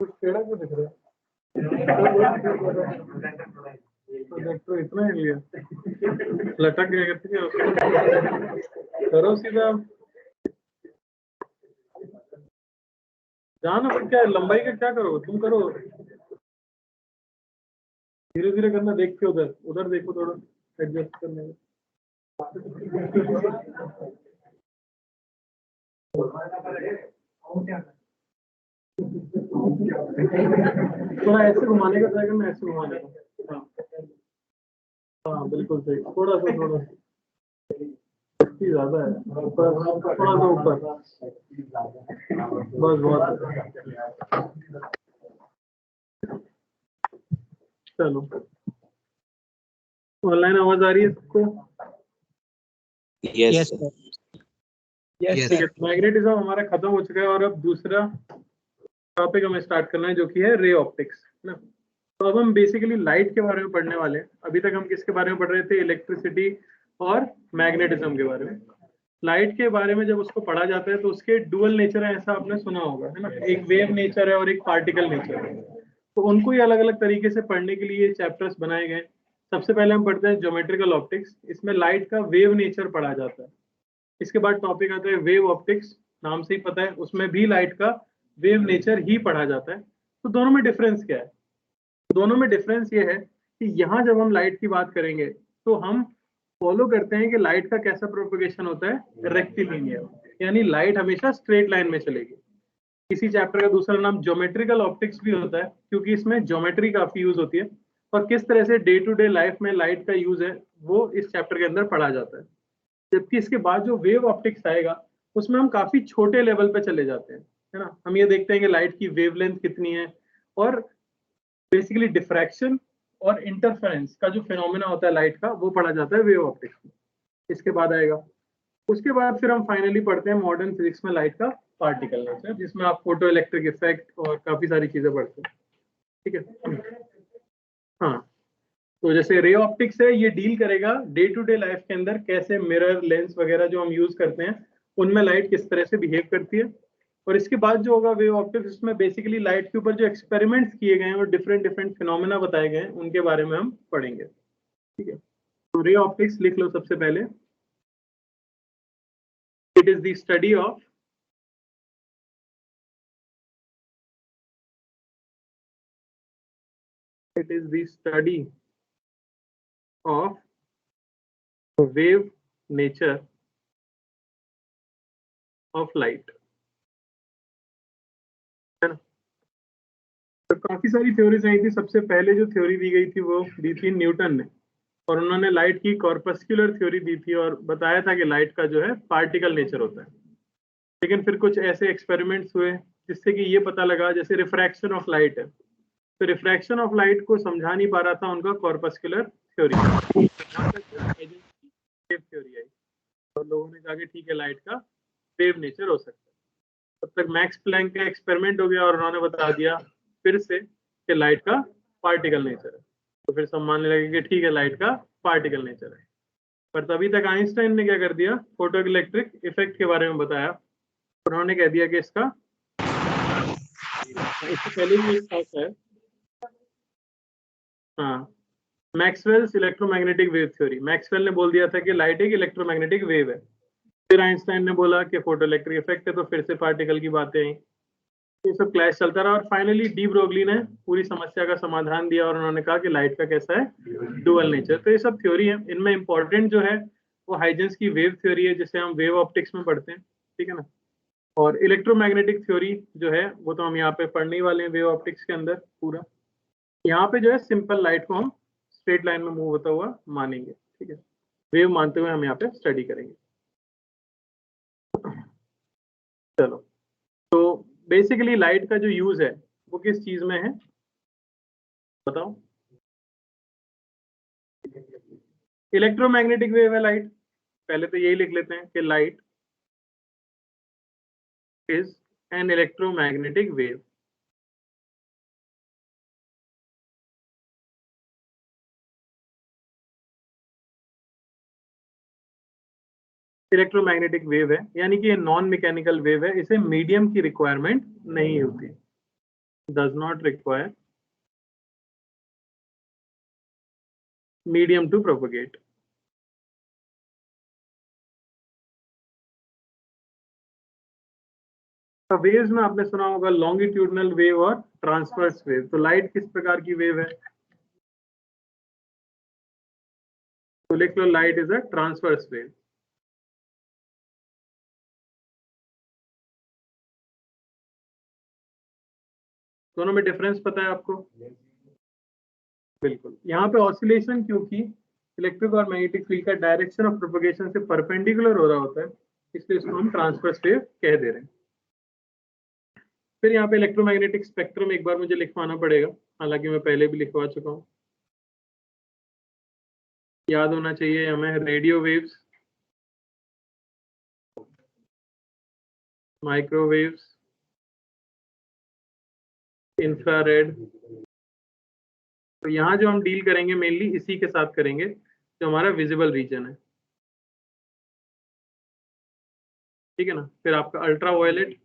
कुछ टेढ़ा क्यों दिख रहा है? तो इतना ही लिया, लटक गया करते क्या करो सीधा जाना। पर क्या लंबाई का क्या करो, तुम करो धीरे धीरे करना, देख के उधर उधर देखो, थोड़ा एडजस्ट करने में। थोड़ा ऐसे घुमाने का ट्राई करना, ऐसे घुमाने का। हाँ हाँ बिल्कुल सही, थोड़ा सा ज्यादा है ऊपर, थोड़ा सा ऊपर, बस बहुत। चलो ऑनलाइन आवाज आ रही है सबको? यस ठीक है, मैग्नेटिज्म हमारा खत्म हो चुका है और अब दूसरा टॉपिक हमें स्टार्ट करना है जो कि है रे ऑप्टिक्स, है ना। तो अब हम बेसिकली लाइट के बारे में पढ़ने वाले हैं। अभी तक हम किसके बारे में पढ़ रहे थे? इलेक्ट्रिसिटी और मैग्नेटिज्म के बारे में। लाइट के बारे में जब उसको पढ़ा जाता है तो उसके डुअल नेचर है, ऐसा आपने सुना होगा, है ना। एक वेव नेचर है और एक पार्टिकल नेचर है। तो उनको ही अलग अलग तरीके से पढ़ने के लिए चैप्टर्स बनाए गए। सबसे पहले हम पढ़ते हैं ज्योमेट्रिकल ऑप्टिक्स। इसमें लाइट का वेव नेचर पढ़ा जाता है। इसके बाद टॉपिक आता है वेव ऑप्टिक्स, नाम से ही पता है उसमें भी लाइट का वेव नेचर ही पढ़ा जाता है। तो दोनों में डिफरेंस क्या है? दोनों में डिफरेंस ये है कि यहाँ जब हम लाइट की बात करेंगे तो हम फॉलो करते हैं कि लाइट का कैसा प्रोपगेशन होता है, रेक्टिलिनियर, यानी लाइट हमेशा स्ट्रेट लाइन में चलेगी। इसी चैप्टर का दूसरा नाम ज्योमेट्रिकल ऑप्टिक्स भी होता है क्योंकि इसमें ज्योमेट्री काफी यूज होती है और किस तरह से डे टू डे लाइफ में लाइट का यूज है वो इस चैप्टर के अंदर पढ़ा जाता है। जबकि इसके बाद जो वेव ऑप्टिक्स आएगा उसमें हम काफी छोटे लेवल पे चले जाते हैं, है ना। हम ये देखते हैं कि लाइट की वेवलेंथ कितनी है और बेसिकली डिफ्रैक्शन और इंटरफेरेंस का जो फिनोमेना होता है लाइट का, वो पढ़ा जाता है वेव ऑप्टिक्स में। इसके बाद आएगा, उसके बाद फिर हम फाइनली पढ़ते हैं मॉडर्न फिजिक्स में लाइट का पार्टिकल नेचर, जिसमें आप फोटो इलेक्ट्रिक इफेक्ट और काफी सारी चीजें पढ़ते हैं। ठीक है, हाँ। तो जैसे रे ऑप्टिक्स है, ये डील करेगा डे टू डे लाइफ के अंदर कैसे मिरर लेंस वगैरह जो हम यूज करते हैं उनमें लाइट किस तरह से बिहेव करती है। और इसके बाद जो होगा वेव ऑप्टिक्स, उसमें बेसिकली लाइट के ऊपर जो एक्सपेरिमेंट्स किए गए हैं और डिफरेंट डिफरेंट फिनोमेना बताए गए हैं उनके बारे में हम पढ़ेंगे। ठीक है, तो रे ऑप्टिक्स लिख लो सबसे पहले। It is the study of it is the study of wave nature of light, है ना। तो काफी सारी थ्योरीज आई थी। सबसे पहले जो थ्योरी दी गई थी वो दी थी न्यूटन ने, और उन्होंने लाइट की कॉर्पस्कुलर थ्योरी दी थी और बताया था कि लाइट का जो है पार्टिकल नेचर होता है। लेकिन फिर कुछ ऐसे एक्सपेरिमेंट्स हुए जिससे कि ये पता लगा, जैसे रिफ्रैक्शन ऑफ लाइट है, तो रिफ्रैक्शन ऑफ लाइट को समझा नहीं पा रहा था उनका कॉर्पस्कुलर थ्योरी थ्योरी आई, और लोगों ने कहा कि ठीक है लाइट का वेव नेचर हो सकता है। तब तक मैक्स प्लैंक का एक्सपेरिमेंट हो गया और उन्होंने बता दिया फिर से कि लाइट का पार्टिकल नेचर है। तो फिर सब मानने लगे कि ठीक है लाइट का पार्टिकल नेचर है। पर तभी तक आइंस्टाइन ने क्या कर दिया, फोटो इलेक्ट्रिक इफेक्ट के बारे में बताया। उन्होंने कह दिया कि इसका, इससे पहले भी एक था है, हाँ, Maxwell's electromagnetic wave theory. Maxwell ने बोल दिया था कि लाइट एक इलेक्ट्रोमैग्नेटिक वेव है। फिर आइंस्टाइन ने बोला कि फोटो इलेक्ट्रिक इफेक्ट है, तो फिर से पार्टिकल की बातें आई। ये सब क्लैश चलता रहा और फाइनली डी ब्रोगली ने पूरी समस्या का समाधान दिया और उन्होंने कहा कि लाइट का कैसा है, डुअल नेचर। तो ये सब थ्योरी है, इनमें इंपॉर्टेंट जो है वो हाइजेंस की वेव थ्योरी है जिसे हम वेव ऑप्टिक्स में पढ़ते हैं। ठीक है ना। और इलेक्ट्रोमैग्नेटिक थ्योरी जो है वो तो हम यहाँ पे पढ़ने ही वाले हैं वेव ऑप्टिक्स के अंदर पूरा। यहाँ पे जो है सिंपल लाइट को हम स्ट्रेट लाइन में मूव होता हुआ मानेंगे। ठीक है, वेव मानते हुए हम यहाँ पे स्टडी करेंगे। चलो, तो बेसिकली लाइट का जो यूज है वो किस चीज में है बताओ? इलेक्ट्रोमैग्नेटिक वेव है लाइट। पहले तो यही लिख लेते हैं कि light is an electromagnetic wave. Electromagnetic wave है यानी कि ये नॉन मैकेनिकल वेव है, इसे मीडियम की रिक्वायरमेंट नहीं होती। does not require medium to propagate. तो वेव्स में आपने सुना होगा लॉन्गिट्यूडनल वेव और ट्रांसवर्स वेव। तो लाइट किस प्रकार की वेव है? तो लिख लो light is a transverse wave. दोनों में डिफरेंस पता है आपको? बिल्कुल। यहाँ पे ऑसिलेशन क्योंकि इलेक्ट्रिक और मैग्नेटिक फील्ड का डायरेक्शन ऑफ प्रोपगेशन से परपेंडिकुलर हो रहा होता है, इसलिए इसको हम ट्रांसवर्स वेव कह दे रहे हैं। फिर यहाँ पे इलेक्ट्रोमैग्नेटिक स्पेक्ट्रम एक बार मुझे लिखवाना पड़ेगा, हालांकि मैं पहले भी लिखवा चुका हूँ। याद होना चाहिए हमें रेडियो वेव्स, माइक्रोवेव्स, इंफ्रारेड। तो यहाँ जो हम डील करेंगे मेनली इसी के साथ करेंगे जो हमारा विजिबल रीजन है, ठीक है ना। फिर आपका अल्ट्रा वायलेट,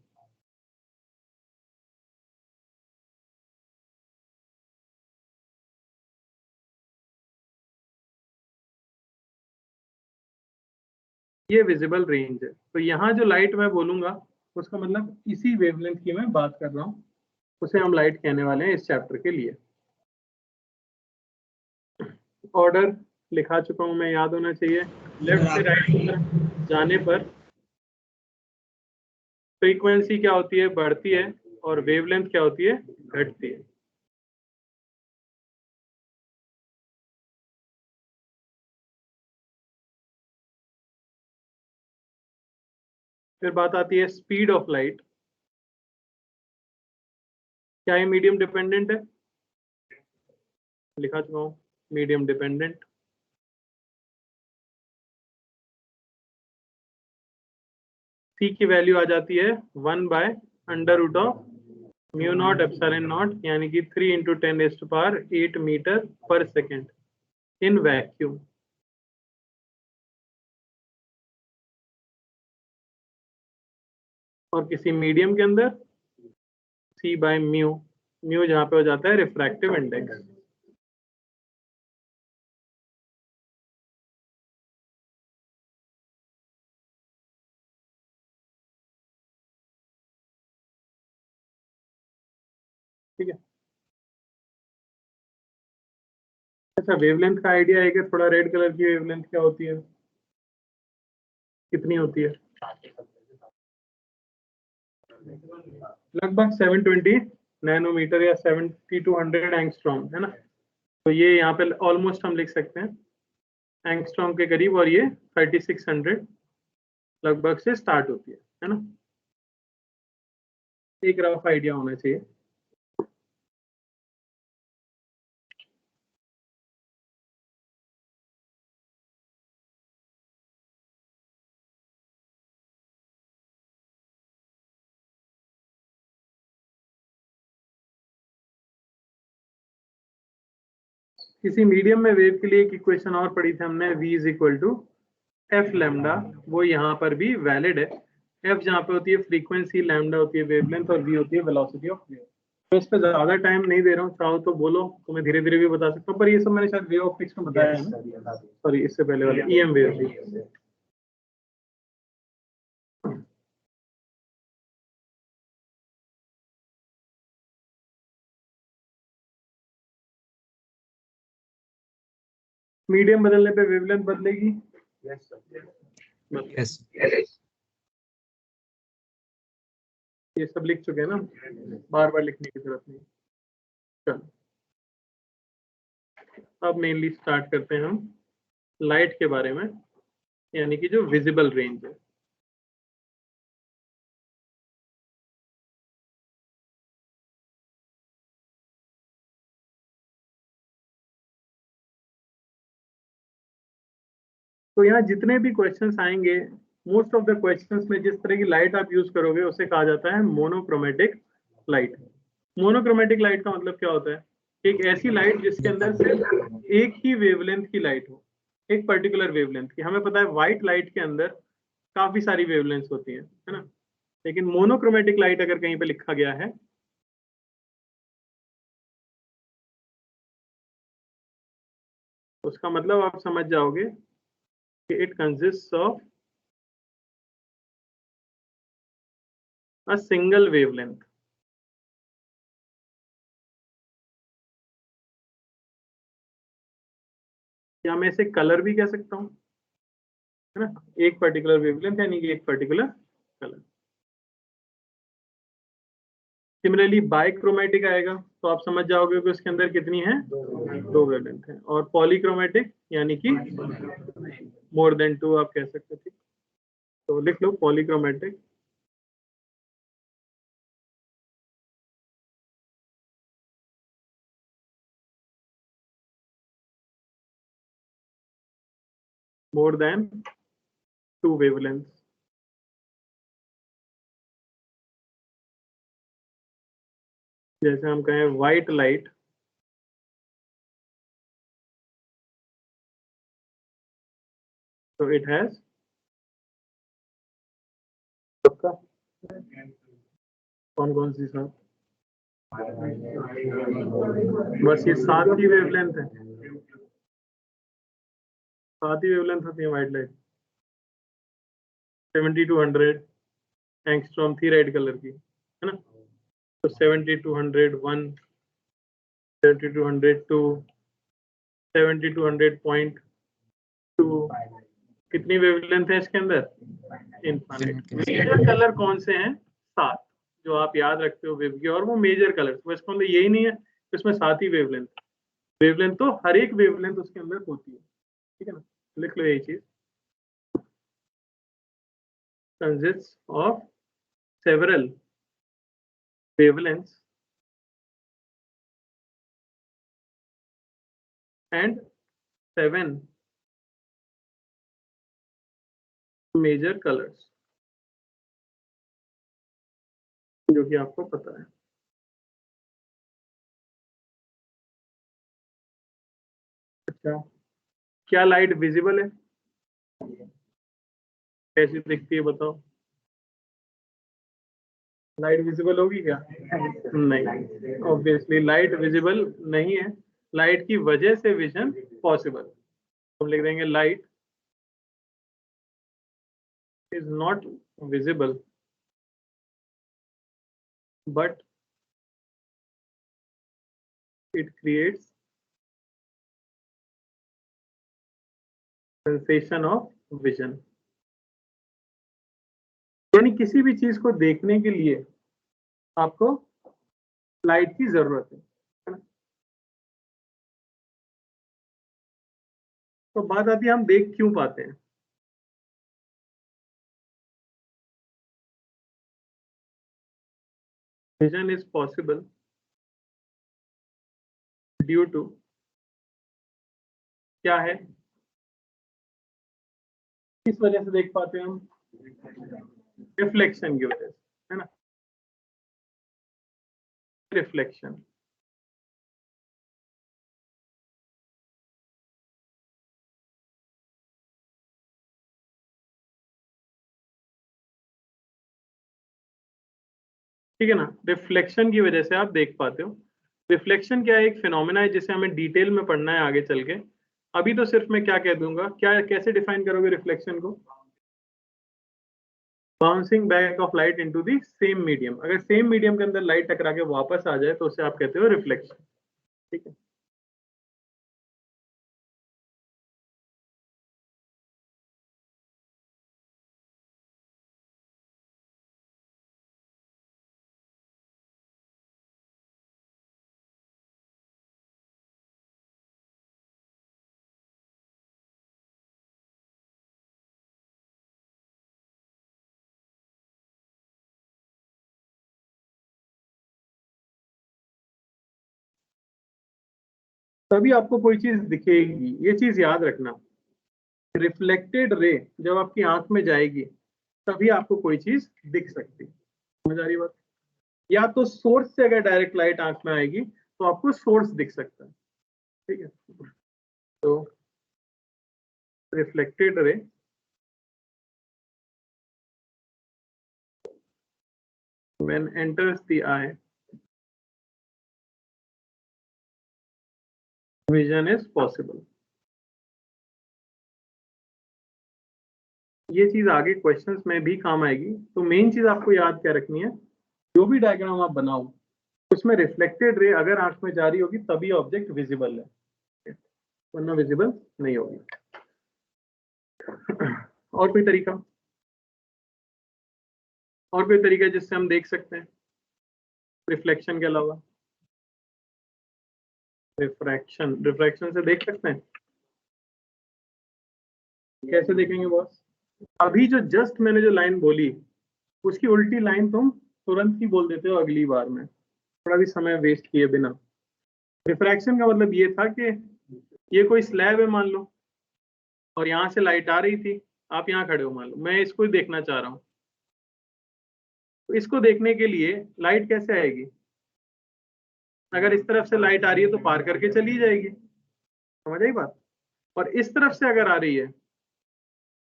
ये विजिबल रेंज है। तो यहाँ जो लाइट मैं बोलूंगा उसका मतलब इसी वेवलेंथ की मैं बात कर रहा हूँ, उसे हम लाइट कहने वाले हैं इस चैप्टर के लिए। ऑर्डर लिखा चुका हूं मैं, याद होना चाहिए। लेफ्ट से राइट की तरफ जाने पर फ्रीक्वेंसी क्या होती है? बढ़ती है, और वेवलेंथ क्या होती है? घटती है। फिर बात आती है स्पीड ऑफ लाइट। क्या ये मीडियम डिपेंडेंट है? लिखा चुका हूं, मीडियम डिपेंडेंट। सी की वैल्यू आ जाती है 1/√ऑफ म्यू नॉट एप्सिलॉन नॉट, यानी कि 3 × 10⁸ मीटर पर सेकेंड इन वैक्यूम। और किसी मीडियम के अंदर C/म्यू, म्यू जहां पे हो जाता है रिफ्रैक्टिव इंडेक्स। ठीक है। अच्छा, वेवलेंथ का आइडिया है कि थोड़ा रेड कलर की वेवलेंथ क्या होती है? कितनी होती है? लगभग 720 नैनोमीटर या 70 to 100 एंगस्ट्रॉम, है ना। तो ये यहाँ पे ऑलमोस्ट हम लिख सकते हैं एंगस्ट्रॉम के करीब, और ये 3600 लगभग से स्टार्ट होती है ना। एक रफ आइडिया होना चाहिए। किसी मीडियम में वेव के लिए एक इक्वेशन और पढ़ी थी हमने, v = f लैम्डा, वो यहाँ पर भी वैलिड है। f जहाँ पे होती है फ्रीक्वेंसी, लैम्डा होती है वेवलेंथ, और v होती है वेलोसिटी ऑफ वेव। तो इस पे ज्यादा टाइम नहीं दे रहा हूँ, चाहो तो बोलो तो मैं धीरे धीरे भी बता सकता हूँ, पर ये सब मैंने शायद वेव ऑप्टिक्स में बताया है ना, सॉरी इससे पहले वाले EM वेव। मीडियम बदलने पे वेवलेंथ बदलेगी? यस। ये सब लिख चुके हैं ना, बार बार लिखने की जरूरत नहीं। चलो अब मेनली स्टार्ट करते हैं हम लाइट के बारे में, यानी कि जो विजिबल रेंज है। तो यहाँ जितने भी क्वेश्चंस आएंगे, मोस्ट ऑफ द क्वेश्चंस में जिस तरह की लाइट आप यूज करोगे उसे कहा जाता है मोनोक्रोमेटिक लाइट। मोनोक्रोमेटिक लाइट का मतलब क्या होता है? एक ऐसी लाइट जिसके अंदर सिर्फ एक ही वेवलेंथ की लाइट हो, एक पर्टिकुलर वेवलेंथ की। हमें पता है व्हाइट लाइट के अंदर काफी सारी वेवलेंथ्स होती है ना। लेकिन मोनोक्रोमेटिक लाइट अगर कहीं पे लिखा गया है उसका मतलब आप समझ जाओगे कि it consist of a single wavelength. या मैं इसे कलर भी कह सकता हूँ, है ना, एक पर्टिकुलर वेवलेंथ यानी कि एक पर्टिकुलर कलर। सिमिलरली बाइक्रोमेटिक आएगा तो आप समझ जाओगे कि उसके अंदर कितनी है, दो वेवलेंथ है। और पॉलीक्रोमेटिक यानी कि मोर देन टू आप कह सकते थे। तो लिख लो polychromatic more than two wavelength. जैसे हम कहें व्हाइट लाइट, तो इट हैज सबका कौन कौन सी सब, बस ये 7 ही वेवलेंथ है, 7 ही वेवलेंथ होती है व्हाइट लाइट। 70-100 एंगस्ट्रॉम थी रेड कलर की, है ना। तो 70-100 70-102 70-100.2 कितनी वेवलेंथ है इसके अंदर, इनफाइनाइट। मेजर कलर कौन से हैं, 7 जो आप याद रखते हो वेव की, और वो मेजर कलर, तो इसका मतलब यही नहीं है कि इसमें 7 ही वेवलेंथ। वेवलेंथ तो हर एक वेवलेंथ उसके अंदर होती है, ठीक है ना। लिख लो यही चीज, consists of several wavelengths and 7 major colors, जो कि आपको पता है। अच्छा, क्या लाइट विजिबल है, कैसी दिखती है बताओ। लाइट विजिबल होगी क्या, नहीं, ऑब्वियसली लाइट विजिबल नहीं है। लाइट की वजह से विजन पॉसिबल। हम लिख देंगे light is not visible but it creates sensation of vision. यानी किसी भी चीज को देखने के लिए आपको लाइट की जरूरत है ना। तो बात आती है हम देख क्यों पाते हैं। Vision is possible due to, क्या है, किस वजह से देख पाते हैं हम, रिफ्लेक्शन की वजह से, है ना, रिफ्लेक्शन। ठीक है ना, रिफ्लेक्शन की वजह से आप देख पाते हो। रिफ्लेक्शन क्या है, एक फिनोमेना है जिसे हमें डिटेल में पढ़ना है आगे चल के। अभी तो सिर्फ मैं क्या कह दूंगा, क्या कैसे डिफाइन करोगे रिफ्लेक्शन को, bouncing back of light into the same medium. अगर सेम मीडियम के अंदर लाइट टकरा के वापस आ जाए तो उसे आप कहते हो रिफ्लेक्शन, ठीक है। तभी आपको कोई चीज दिखेगी, ये चीज याद रखना। रिफ्लेक्टेड रे जब आपकी आंख में जाएगी तभी आपको कोई चीज दिख सकती है। समझ आ रही बात। या तो सोर्स से अगर डायरेक्ट लाइट आंख में आएगी तो आपको सोर्स दिख सकता है, ठीक है। तो reflected ray when enters the eye, vision is possible। ये चीज आगे क्वेश्चंस में भी काम आएगी। तो मेन चीज आपको याद क्या रखनी है, जो भी डायग्राम आप बनाओ उसमें रिफ्लेक्टेड रे अगर आंख में जा रही होगी तभी ऑब्जेक्ट विजिबल है, वरना विजिबल नहीं होगी। और कोई तरीका, और कोई तरीका जिससे हम देख सकते हैं रिफ्लेक्शन के अलावा? रिफ्रैक्शन, रिफ्रैक्शन से देख सकते हैं? कैसे देखेंगे बॉस? अभी जो जस्ट मैंने जो लाइन बोली उसकी उल्टी लाइन तुम तुरंत ही बोल देते हो अगली बार में, थोड़ा भी समय वेस्ट किए बिना। रिफ्रैक्शन का मतलब ये था कि ये कोई स्लैब है मान लो, और यहाँ से लाइट आ रही थी, आप यहाँ खड़े हो मान लो, मैं इसको ही देखना चाह रहा हूँ, तो इसको देखने के लिए लाइट कैसे आएगी? अगर इस तरफ से लाइट आ रही है तो पार करके चली जाएगी, समझ आई बात? और इस तरफ से अगर आ रही है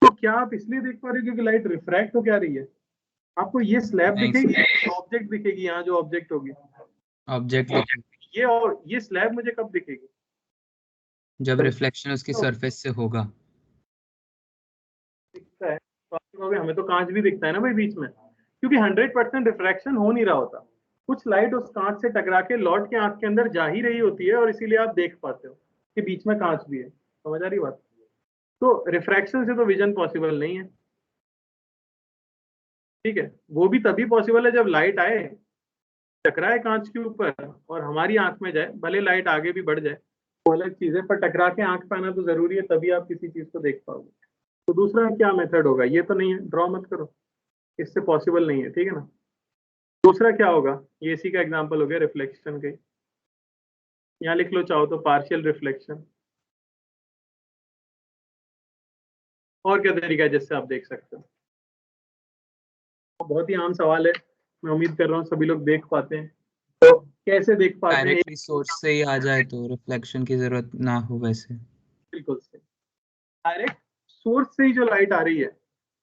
तो क्या आप इसलिए देख पा रहे हो क्योंकि लाइट रिफ्रैक्ट हो क्या रही है? आपको ये स्लैब दिखेगी, ऑब्जेक्ट दिखेगी, यहाँ जो ऑब्जेक्ट होगी ऑब्जेक्ट दिखेगी ये, और ये स्लैब मुझे कब दिखेगी? जब रिफ्लेक्शन उसकी सरफेस से होगा। दिखता है तो आप कहोगे हमें तो कांच भी दिखता है ना भाई बीच में, क्योंकि 100% रिफ्रैक्शन हो नहीं रहा होता, कुछ लाइट उस कांच से टकरा के लौट के आंख के अंदर जा ही रही होती है और इसीलिए आप देख पाते हो कि बीच में कांच भी है। समझ आ रही बात? तो रिफ्रैक्शन से तो विजन पॉसिबल नहीं है, ठीक है? वो भी तभी पॉसिबल है जब लाइट आए, टकराए कांच के ऊपर और हमारी आंख में जाए, भले लाइट आगे भी बढ़ जाए वो अलग चीज है, पर टकरा के आंख पे आना तो जरूरी है, तभी आप किसी चीज को देख पाओगे। तो दूसरा क्या मेथड होगा? ये तो नहीं है, ड्रॉ मत करो, इससे पॉसिबल नहीं है, ठीक है ना? दूसरा क्या होगा? ये इसी का एग्जांपल हो गया रिफ्लेक्शन के, यहाँ लिख लो चाहो तो पार्शियल रिफ्लेक्शन। और क्या तरीका है जिससे आप देख सकते हो? बहुत ही आम सवाल है, मैं उम्मीद कर रहा हूँ सभी लोग देख पाते हैं। तो कैसे देख पाते हैं? डायरेक्टली सोर्स से ही आ जाए तो रिफ्लेक्शन की जरूरत ना हो वैसे। बिल्कुल सही, डायरेक्ट सोर्स से ही जो लाइट आ रही है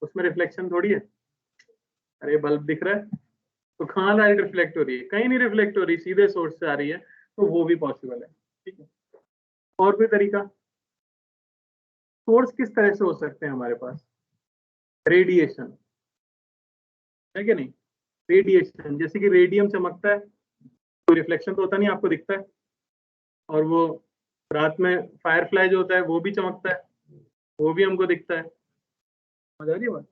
उसमें रिफ्लेक्शन थोड़ी है। अरे बल्ब दिख रहा है तो कहाँ लाइट रिफ्लेक्ट हो रही है? कहीं नहीं रिफ्लेक्ट हो रही, सीधे सोर्स से आ रही है, तो वो भी पॉसिबल है, ठीक है? और कोई तरीका? सोर्स किस तरह से हो सकते हैं हमारे पास? रेडिएशन है कि नहीं? रेडिएशन, जैसे कि रेडियम चमकता है, कोई रिफ्लेक्शन तो होता नहीं, आपको दिखता है। और वो रात में फायरफ्लाई जो होता है वो भी चमकता है, वो भी हमको दिखता है। समझ आ रही है बात?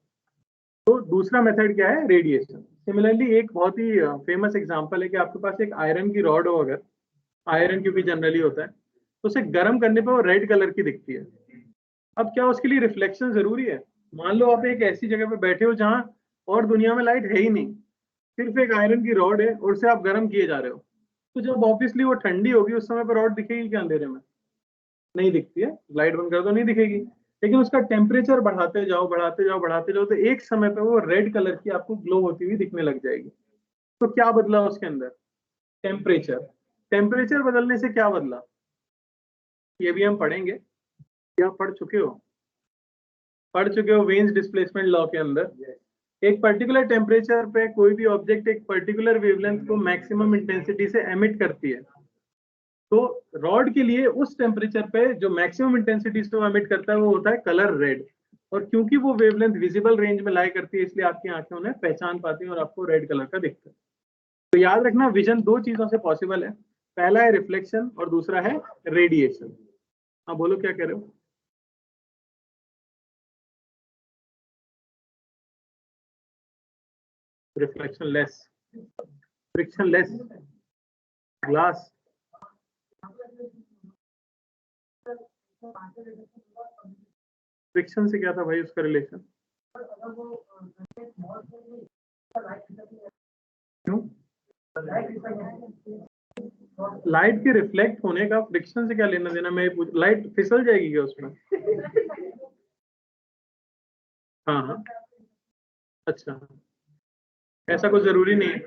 तो दूसरा मेथड क्या है? रेडिएशन। सिमिलरली एक बहुत ही फेमस एग्जांपल है कि आपके पास एक आयरन की रॉड हो, अगर आयरन क्योंकि जनरली होता है, तो उसे गर्म करने पर वो रेड कलर की दिखती है। अब क्या उसके लिए रिफ्लेक्शन जरूरी है? मान लो आप एक ऐसी जगह पे बैठे हो जहां और दुनिया में लाइट है ही नहीं, सिर्फ एक आयरन की रॉड है और उसे आप गर्म किए जा रहे हो, तो जब ऑब्वियसली वो ठंडी होगी उस समय पर रॉड दिखेगी क्या अंधेरे में? नहीं दिखती है, लाइट बंद कर दो नहीं दिखेगी। लेकिन उसका टेम्परेचर बढ़ाते जाओ बढ़ाते जाओ बढ़ाते जाओ तो एक समय पे वो रेड कलर की आपको ग्लो होती हुई दिखने लग जाएगी। तो क्या बदला उसके अंदर? टेम्परेचर। टेम्परेचर बदलने से क्या बदला ये भी हम पढ़ेंगे, क्या पढ़ चुके हो वेन्स डिस्प्लेसमेंट लॉ के अंदर एक पर्टिकुलर टेम्परेचर पे कोई भी ऑब्जेक्ट एक पर्टिकुलर वेवलेंथ को मैक्सिमम इंटेंसिटी से एमिट करती है। तो रॉड के लिए उस टेम्परेचर पे जो मैक्सिमम इंटेंसिटी से वो एमिट करता है वो होता है कलर रेड, और क्योंकि वो वेवलेंथ विजिबल रेंज में लाई करती है इसलिए आपकी आंखें उन्हें पहचान पाती हैं और आपको रेड कलर का दिखता है। तो याद रखना विजन दो चीजों से पॉसिबल है, पहला है रिफ्लेक्शन और दूसरा है रेडिएशन। हाँ बोलो क्या कह रहे हो? Reflection less, friction less glass, friction से क्या था भाई उसका रिलेशन? क्यों? लाइट के रिफ्लेक्ट होने का फ्रिक्शन से क्या लेना देना? मैं पूछ, लाइट फिसल जाएगी क्या उसमें? हाँ हाँ, अच्छा, ऐसा कुछ जरूरी नहीं है,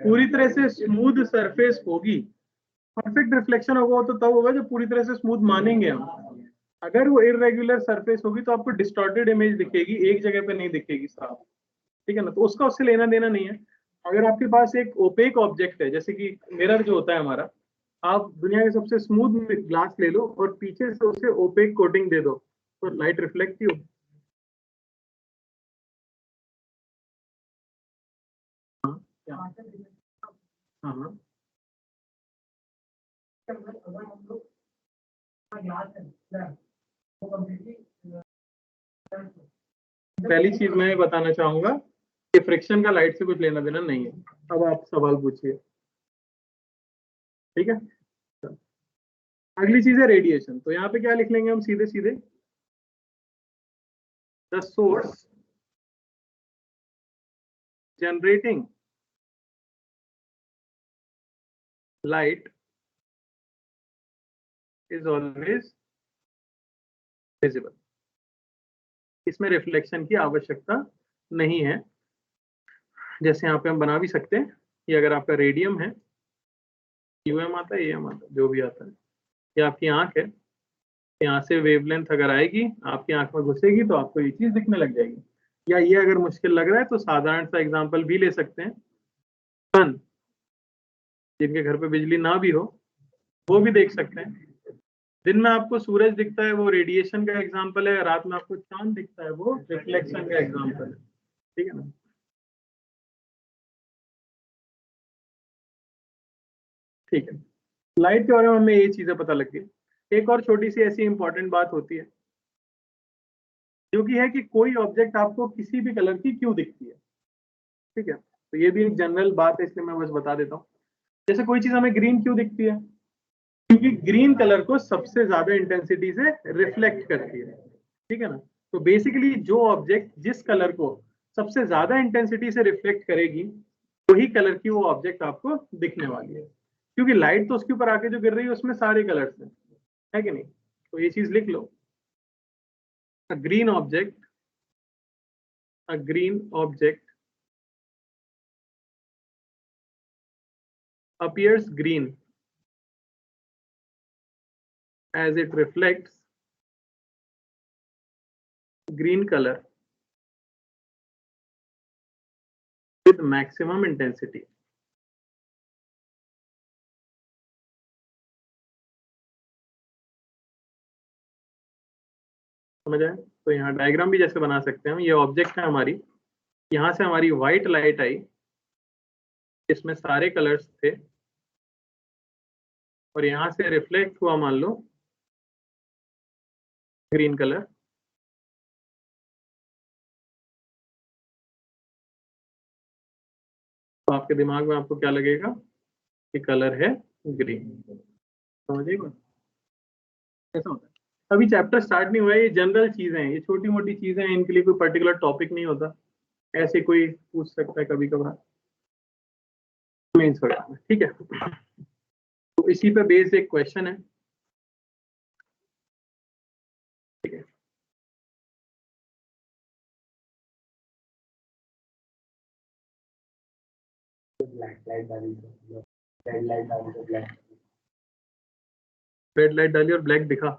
पूरी तरह से स्मूथ सरफेस होगी, परफेक्ट रिफ्लेक्शन होगा तो तब होगा जब पूरी तरह से स्मूथ मानेंगे हम। अगर वो इरेगुलर सरफेस होगी तो आपको डिस्टॉर्टेड इमेज दिखेगी, एक जगह पे नहीं दिखेगी साफ, ठीक है ना? तो उसका उससे लेना देना नहीं है। अगर आपके पास एक ओपेक ऑब्जेक्ट है जैसे कि मिरर जो होता है हमारा, आप दुनिया के सबसे स्मूथ ग्लास ले लो और पीछे से उसे ओपेक कोटिंग दे दो तो लाइट रिफ्लेक्ट ही हो। क्या? हाँ हाँ, पहली चीज मैं ये बताना चाहूंगा कि फ्रिक्शन का लाइट से कुछ लेना देना नहीं है। अब आप सवाल पूछिए, ठीक है। अगली चीज है रेडिएशन। तो यहाँ पे क्या लिख लेंगे हम सीधे सीधे, the source generating light is always visible. इसमें रिफ्लेक्शन की आवश्यकता नहीं है। जैसे यहाँ पे हम बना भी सकते हैं कि अगर आपका रेडियम है, यूएम आता है, एएम आता है, जो भी आता है, ये आपकी आंख है, यहाँ से वेवलेंथ अगर आएगी आपकी आंख में घुसेगी तो आपको ये चीज दिखने लग जाएगी। या ये अगर मुश्किल लग रहा है तो साधारण सा एग्जांपल भी ले सकते हैं, सन, जिनके घर पे बिजली ना भी हो वो भी देख सकते हैं। दिन में आपको सूरज दिखता है वो रेडिएशन का एग्जांपल है, रात में आपको चांद दिखता है वो रिफ्लेक्शन का एग्जांपल है, ठीक है ना। ठीक है, लाइट के बारे में हमें ये चीजें पता लग गई। एक और छोटी सी ऐसी इंपॉर्टेंट बात होती है जो कि है कि कोई ऑब्जेक्ट आपको किसी भी कलर की क्यों दिखती है, ठीक है। तो ये भी एक जनरल बात है, इसलिए मैं बस बता देता हूँ। जैसे कोई चीज हमें ग्रीन क्यों दिखती है, क्योंकि ग्रीन कलर को सबसे ज्यादा इंटेंसिटी से रिफ्लेक्ट करती है, ठीक है ना। तो बेसिकली जो ऑब्जेक्ट जिस कलर को सबसे ज्यादा इंटेंसिटी से रिफ्लेक्ट करेगी वही कलर की वो ऑब्जेक्ट आपको दिखने वाली है, क्योंकि लाइट तो उसके ऊपर आके जो गिर रही है उसमें सारे कलर्स हैं, है कि नहीं। तो ये चीज लिख लो, a green object appears green as it reflects green color with maximum intensity। समझ आए। तो यहाँ डायग्राम भी जैसे बना सकते हैं हम, ये ऑब्जेक्ट है हमारी, यहाँ से हमारी व्हाइट लाइट आई, इसमें सारे कलर्स थे, और यहाँ से रिफ्लेक्ट हुआ मान लो ग्रीन कलर, तो आपके दिमाग में आपको क्या लगेगा कि कलर है ग्रीन। समझिएगा, ऐसा होता है। अभी चैप्टर स्टार्ट नहीं हुआ है, ये जनरल चीजें हैं, ये छोटी मोटी चीजें हैं, इनके लिए कोई पर्टिकुलर टॉपिक नहीं होता। ऐसे कोई पूछ सकता है कभी कभार मेंस वगैरह में, ठीक है। तो इसी पे बेस्ड एक क्वेश्चन है, ठीक है। रेड लाइट डाली और ब्लैक दिखा,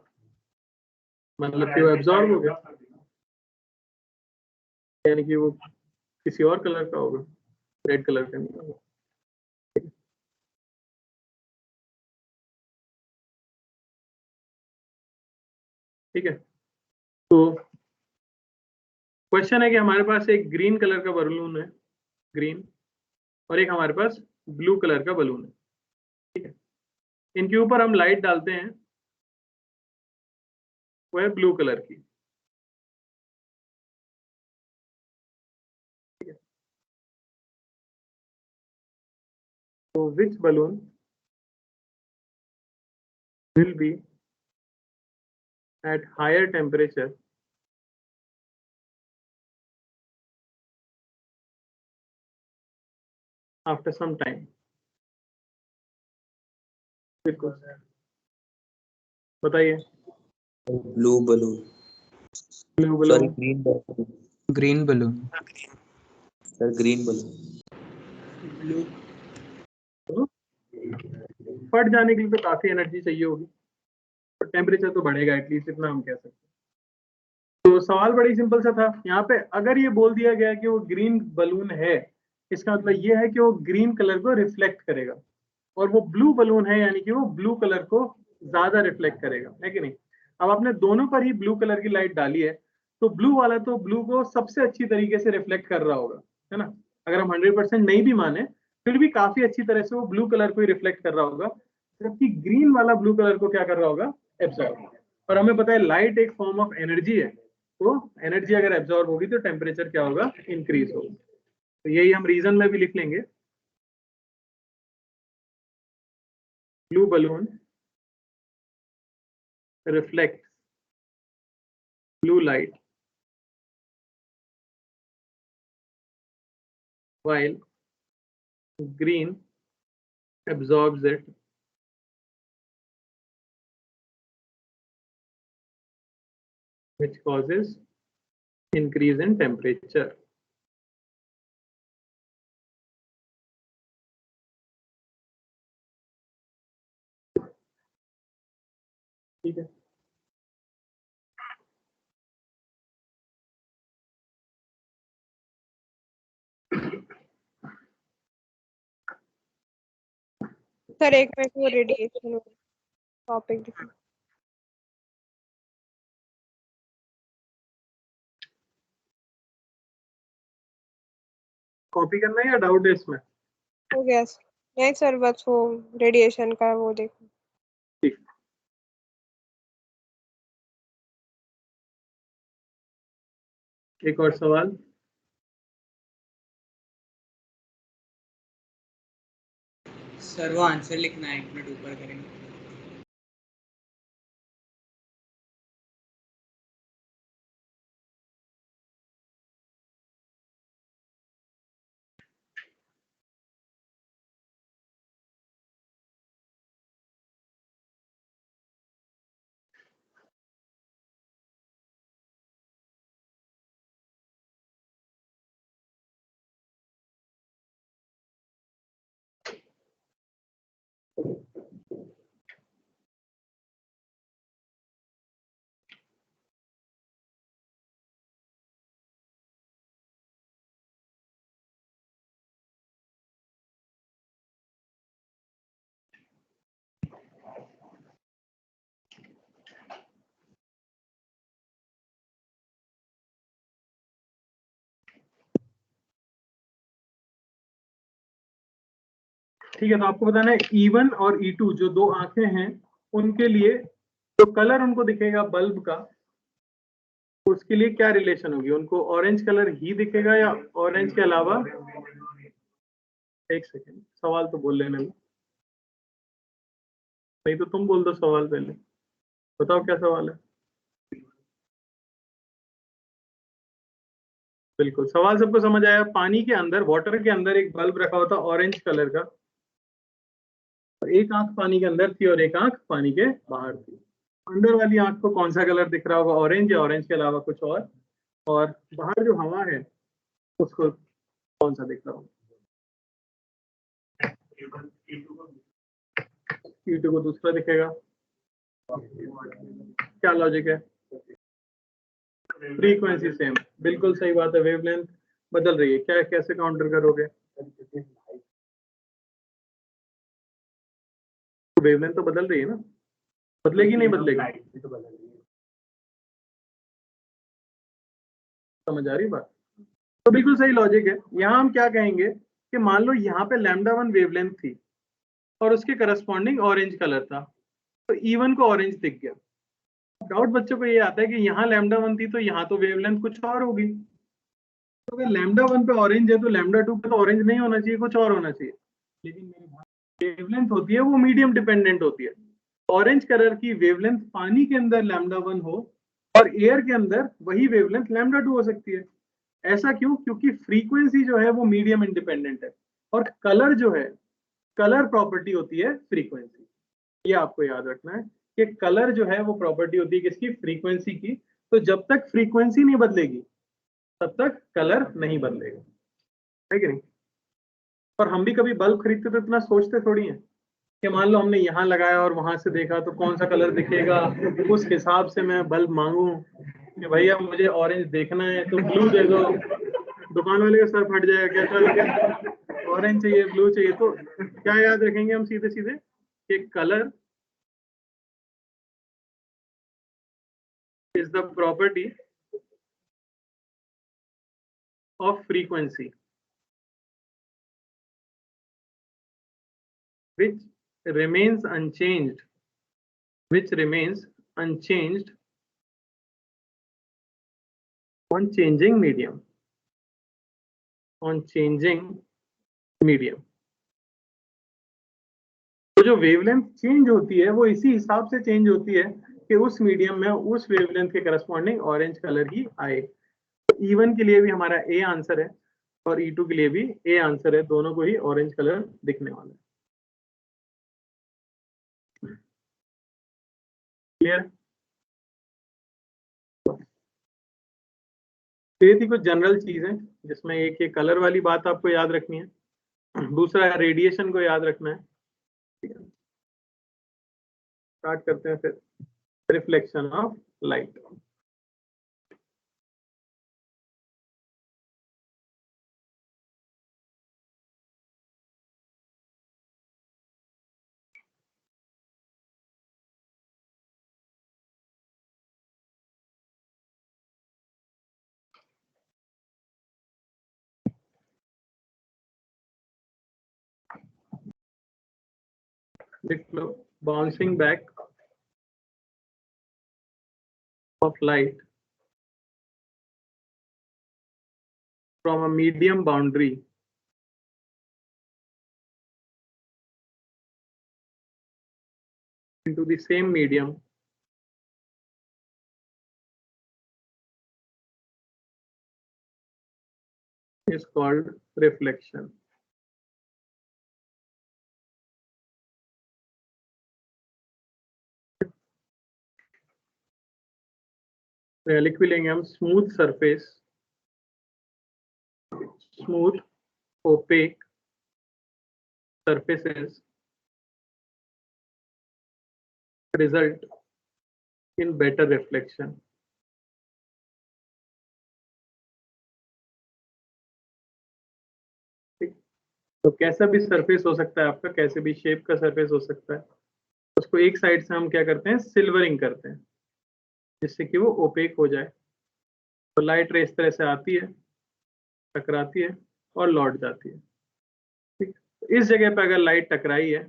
मतलब कि वो एब्जॉर्ब हो गया, यानी कि वो किसी और कलर का होगा, रेड कलर का नहीं होगा, ठीक है। तो क्वेश्चन है कि हमारे पास एक ग्रीन कलर का बलून है, ग्रीन, और एक हमारे पास ब्लू कलर का बलून है, ठीक है। इनके ऊपर हम लाइट डालते हैं, वो है ब्लू कलर की, ठीक है। तो which balloon will be at higher temperature after some time। बिल्कुल, बताइए। Blue balloon, blue sorry balloon, green balloon, green balloon, sir green balloon. फट जाने के लिए तो काफी एनर्जी चाहिए होगी, तो टेम्परेचर तो बढ़ेगा एटलीस्ट, इतना हम कह सकते हैं। तो सवाल बड़ी सिंपल सा था यहाँ पे, अगर ये बोल दिया गया कि वो ग्रीन बलून है, इसका मतलब ये है कि वो ग्रीन कलर को रिफ्लेक्ट करेगा, और वो ब्लू बलून है यानी कि वो ब्लू कलर को ज्यादा रिफ्लेक्ट करेगा, है कि नहीं। अब आपने दोनों पर ही ब्लू कलर की लाइट डाली है, तो ब्लू वाला तो ब्लू को सबसे अच्छी तरीके से रिफ्लेक्ट कर रहा होगा, है ना। अगर हम 100% नहीं भी माने फिर भी काफी अच्छी तरह से वो ब्लू कलर को ही रिफ्लेक्ट कर रहा होगा, जबकि ग्रीन वाला ब्लू कलर को क्या कर रहा होगा, एब्जॉर्ब। और हमें पता है लाइट एक फॉर्म ऑफ एनर्जी है, तो एनर्जी अगर एब्जॉर्ब होगी तो टेम्परेचर क्या होगा, इंक्रीज होगा। तो यही हम रीजन में भी लिख लेंगे, blue balloon reflects blue light while green absorbs it which causes increase in temperature. ठीक है, सर एक मिनट, वो रेडिएशन टॉपिक कॉपी करना है या डाउट है इसमें? हो गया सर। नहीं सर, बस वो रेडिएशन का वो देखो। ठीक, एक और सवाल। सर वो आंसर लिखना है, 1 मिनट ऊपर करेंगे। ठीक है, तो आपको बताना है E1 और E2 जो दो आंखें हैं, उनके लिए जो कलर उनको दिखेगा बल्ब का, उसके लिए क्या रिलेशन होगी? उनको ऑरेंज कलर ही दिखेगा या ऑरेंज के अलावा? एक सेकेंड, सवाल तो बोल लेने दो, नहीं तो तुम बोल दो सवाल पहले। बताओ क्या सवाल है। बिल्कुल, सवाल सबको समझ आया। पानी के अंदर, वाटर के अंदर एक बल्ब रखा होता ऑरेंज कलर का, और एक आंख पानी के अंदर थी और एक आंख पानी के बाहर थी। अंदर वाली आंख को कौन सा कलर दिख रहा होगा, ऑरेंज या ऑरेंज के अलावा कुछ और बाहर जो हवा है उसको कौन सा दिख रहा होगा? E2 को दूसरा दिखेगा। क्या लॉजिक है? फ्रीक्वेंसी सेम, बिल्कुल सही बात है। वेवलेंथ बदल रही है, क्या कैसे काउंटर करोगे? वेवलेंथ तो बदल रही है ना, बदलेगी नहीं बदलेगी? समझ आ रही बात? तो बिल्कुल सही लॉजिक है। यहाँ हम क्या कहेंगे कि मान लो यहाँ पे λ1 वेवलेंथ थी और उसके करस्पॉन्डिंग ऑरेंज कलर था, तो E1 को ऑरेंज दिख गया। डाउट बच्चों को ये आता है कि यहाँ λ1 थी तो यहाँ तो वेवलेंथ कुछ और होगी, तो अगर λ1 पे ऑरेंज है तो λ2 पे तो ऑरेंज नहीं होना चाहिए, कुछ और होना चाहिए। लेकिन मेरे भाई वेवलेंथ होती है वो मीडियम डिपेंडेंट होती है। ऑरेंज कलर की वेवलेंथ पानी के अंदर λ1 हो और एयर के अंदर वही वेवलेंथ λ2 हो सकती है। ऐसा क्यों? क्योंकि फ्रीक्वेंसी जो है वो मीडियम इंडिपेंडेंट है, और कलर जो है, कलर प्रॉपर्टी होती है फ्रीक्वेंसी। ये आपको याद रखना है कि कलर जो है वो प्रॉपर्टी होती है किसकी? फ्रीक्वेंसी की। तो जब तक फ्रीक्वेंसी नहीं बदलेगी तब तक कलर नहीं बदलेगा, है कि नहीं? पर हम भी कभी बल्ब खरीदते तो इतना सोचते थोड़ी हैं कि मान लो हमने यहाँ लगाया और वहां से देखा तो कौन सा कलर दिखेगा, उस हिसाब से मैं बल्ब मांगू कि भैया मुझे ऑरेंज देखना है तो ब्लू दे दो। दुकान वाले का सर फट जाएगा, क्या चल ऑरेंज चाहिए ब्लू चाहिए। तो क्या याद रखेंगे हम सीधे सीधे कि colour is the property of frequency. which remains unchanged, on changing medium. तो जो वेवलेंथ चेंज होती है वो इसी हिसाब से चेंज होती है कि उस मीडियम में उस वेवलेंथ के करस्पॉन्डिंग ऑरेंज कलर ही आए। E1 के लिए भी हमारा ए आंसर है और E2 के लिए भी ए आंसर है, दोनों को ही ऑरेंज कलर दिखने वाला है। क्लियर? ये थी कुछ जनरल चीजें जिसमें एक ये कलर वाली बात आपको याद रखनी है, दूसरा रेडिएशन को याद रखना है। स्टार्ट करते हैं फिर reflection of light. Bouncing back of light from a medium boundary into the same medium is called reflection. लिख भी लेंगे हम smooth surface, smooth opaque surfaces result in better reflection. तो कैसा भी सरफेस हो सकता है आपका, कैसे भी शेप का सरफेस हो सकता है, उसको एक साइड से हम क्या करते हैं, सिल्वरिंग करते हैं जिससे कि वो ओपेक हो जाए। तो लाइट रे इस तरह से आती है, टकराती है और लौट जाती है। ठीक, इस जगह पर अगर लाइट टकराई है,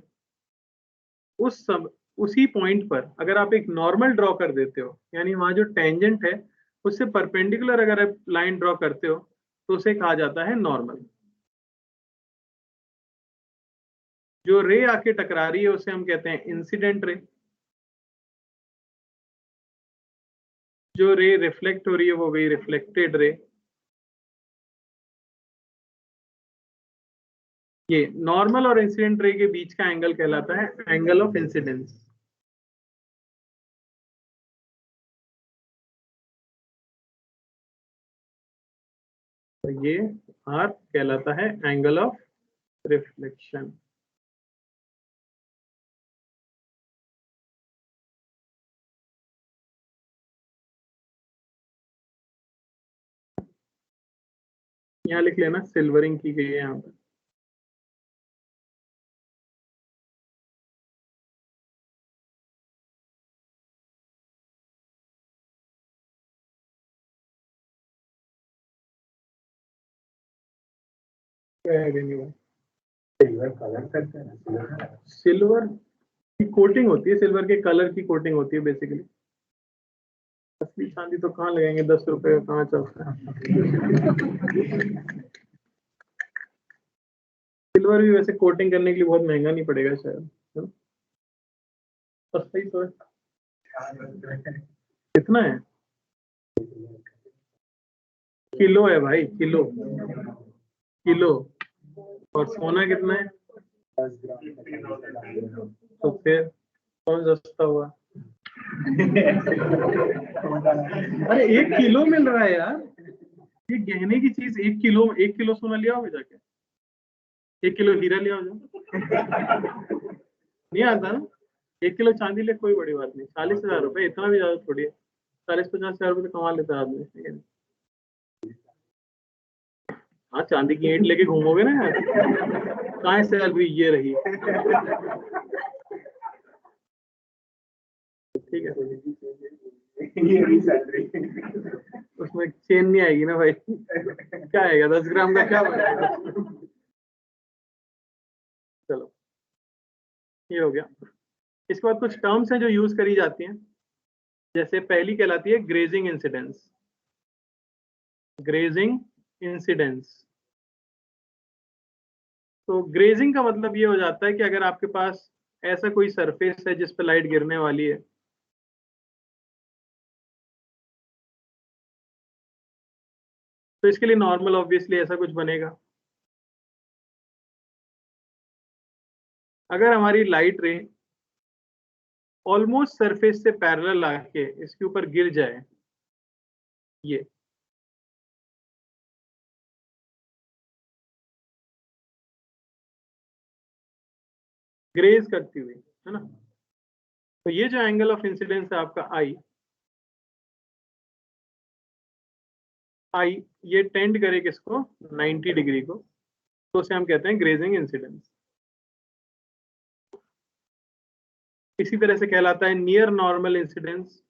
उसी पॉइंट पर अगर आप एक नॉर्मल ड्रॉ कर देते हो, यानी वहां जो टेंजेंट है उससे परपेंडिकुलर अगर आप लाइन ड्रॉ करते हो तो उसे कहा जाता है नॉर्मल। जो रे आके टकरा रही है उसे हम कहते हैं इंसिडेंट रे। जो रे रिफ्लेक्ट हो रही है वो गई रिफ्लेक्टेड रे। ये नॉर्मल और इंसिडेंट रे के बीच का एंगल कहलाता है एंगल ऑफ इंसिडेंस। तो ये आर कहलाता है एंगल ऑफ रिफ्लेक्शन। यहाँ लिख लेना सिल्वरिंग की गई है यहाँ पर। सिल्वर की कोटिंग होती है, सिल्वर के कलर की कोटिंग होती है बेसिकली। असली चांदी तो कहाँ लगेंगे, 10 रुपए का कहाँ चलता है। सिल्वर भी वैसे कोटिंग करने के लिए बहुत महंगा नहीं पड़ेगा शायद, सस्ता ही तो है। कितना है? किलो है भाई, किलो किलो। और सोना कितना है? तो फिर कौन सस्ता हुआ? अरे 1 किलो मिल रहा है यार, ये गहने की चीज 1 किलो सोना लिया होगा जाके, 1 किलो हीरा लिया हो नहीं आता ना। 1 किलो चांदी ले, कोई बड़ी बात नहीं। 40,000 रुपए इतना भी ज्यादा थोड़ी है। 40-50,000 रुपए तो कमा लेता आदमी, ठीक है। हाँ, चांदी की ईंट लेके घूमोगे ना यार, कहाँ से अभी ये रही। ठीक है, ये भी सैलरी उसमें चेन नहीं आएगी ना भाई। क्या आएगा 10 ग्राम का, क्या बनेगा? चलो ये हो गया। इसके बाद कुछ टर्म्स हैं जो यूज करी जाती हैं, जैसे पहली कहलाती है ग्रेजिंग इंसिडेंस। ग्रेजिंग इंसिडेंस, तो ग्रेजिंग का मतलब ये हो जाता है कि अगर आपके पास ऐसा कोई सरफेस है जिस पे लाइट गिरने वाली है, तो इसके लिए नॉर्मल ऑब्वियसली ऐसा कुछ बनेगा। अगर हमारी लाइट रे ऑलमोस्ट सरफेस से पैरेलल आके इसके ऊपर गिर जाए, ये ग्रेज करती हुई, है ना, तो ये जो एंगल ऑफ इंसिडेंस है आपका आई, ये टेंड करे किसको, 90 डिग्री को, तो उसे हम कहते हैं ग्रेजिंग इंसिडेंस। इसी तरह से कहलाता है नियर नॉर्मल इंसिडेंस।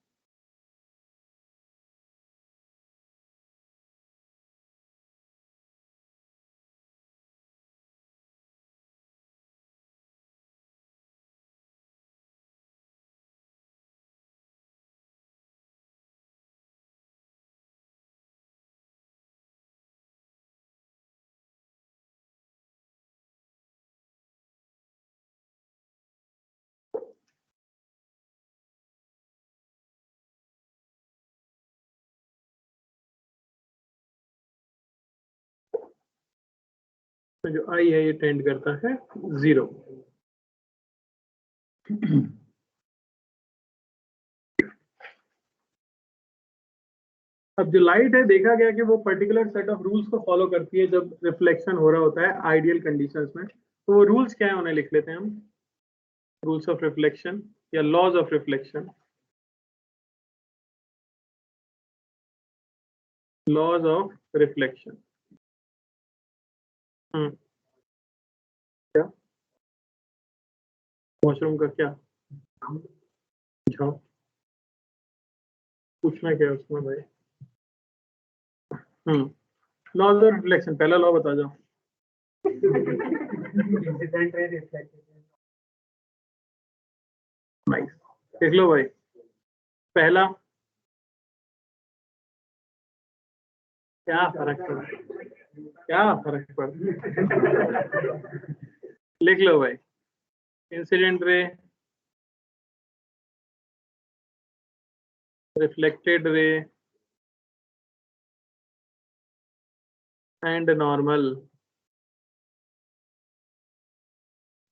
तो जो आई है ये टेंड करता है 0। अब जो लाइट है, देखा गया कि वो पर्टिकुलर सेट ऑफ रूल्स को फॉलो करती है जब रिफ्लेक्शन हो रहा होता है आइडियल कंडीशंस में। तो वो रूल्स क्या है उन्हें लिख लेते हैं हम, रूल्स ऑफ रिफ्लेक्शन या laws of reflection. Laws of reflection, क्या वॉशरूम का क्या जाओ, पूछना क्या है उसमें भाई। लॉज ऑफ रिफ्लेक्शन, पहला लॉ बता जाओ। नाइस, देख लो भाई। पहला, क्या फर्क पड़ा, क्या फर्क पड़ा, लिख लो भाई। Incident ray, reflected ray and normal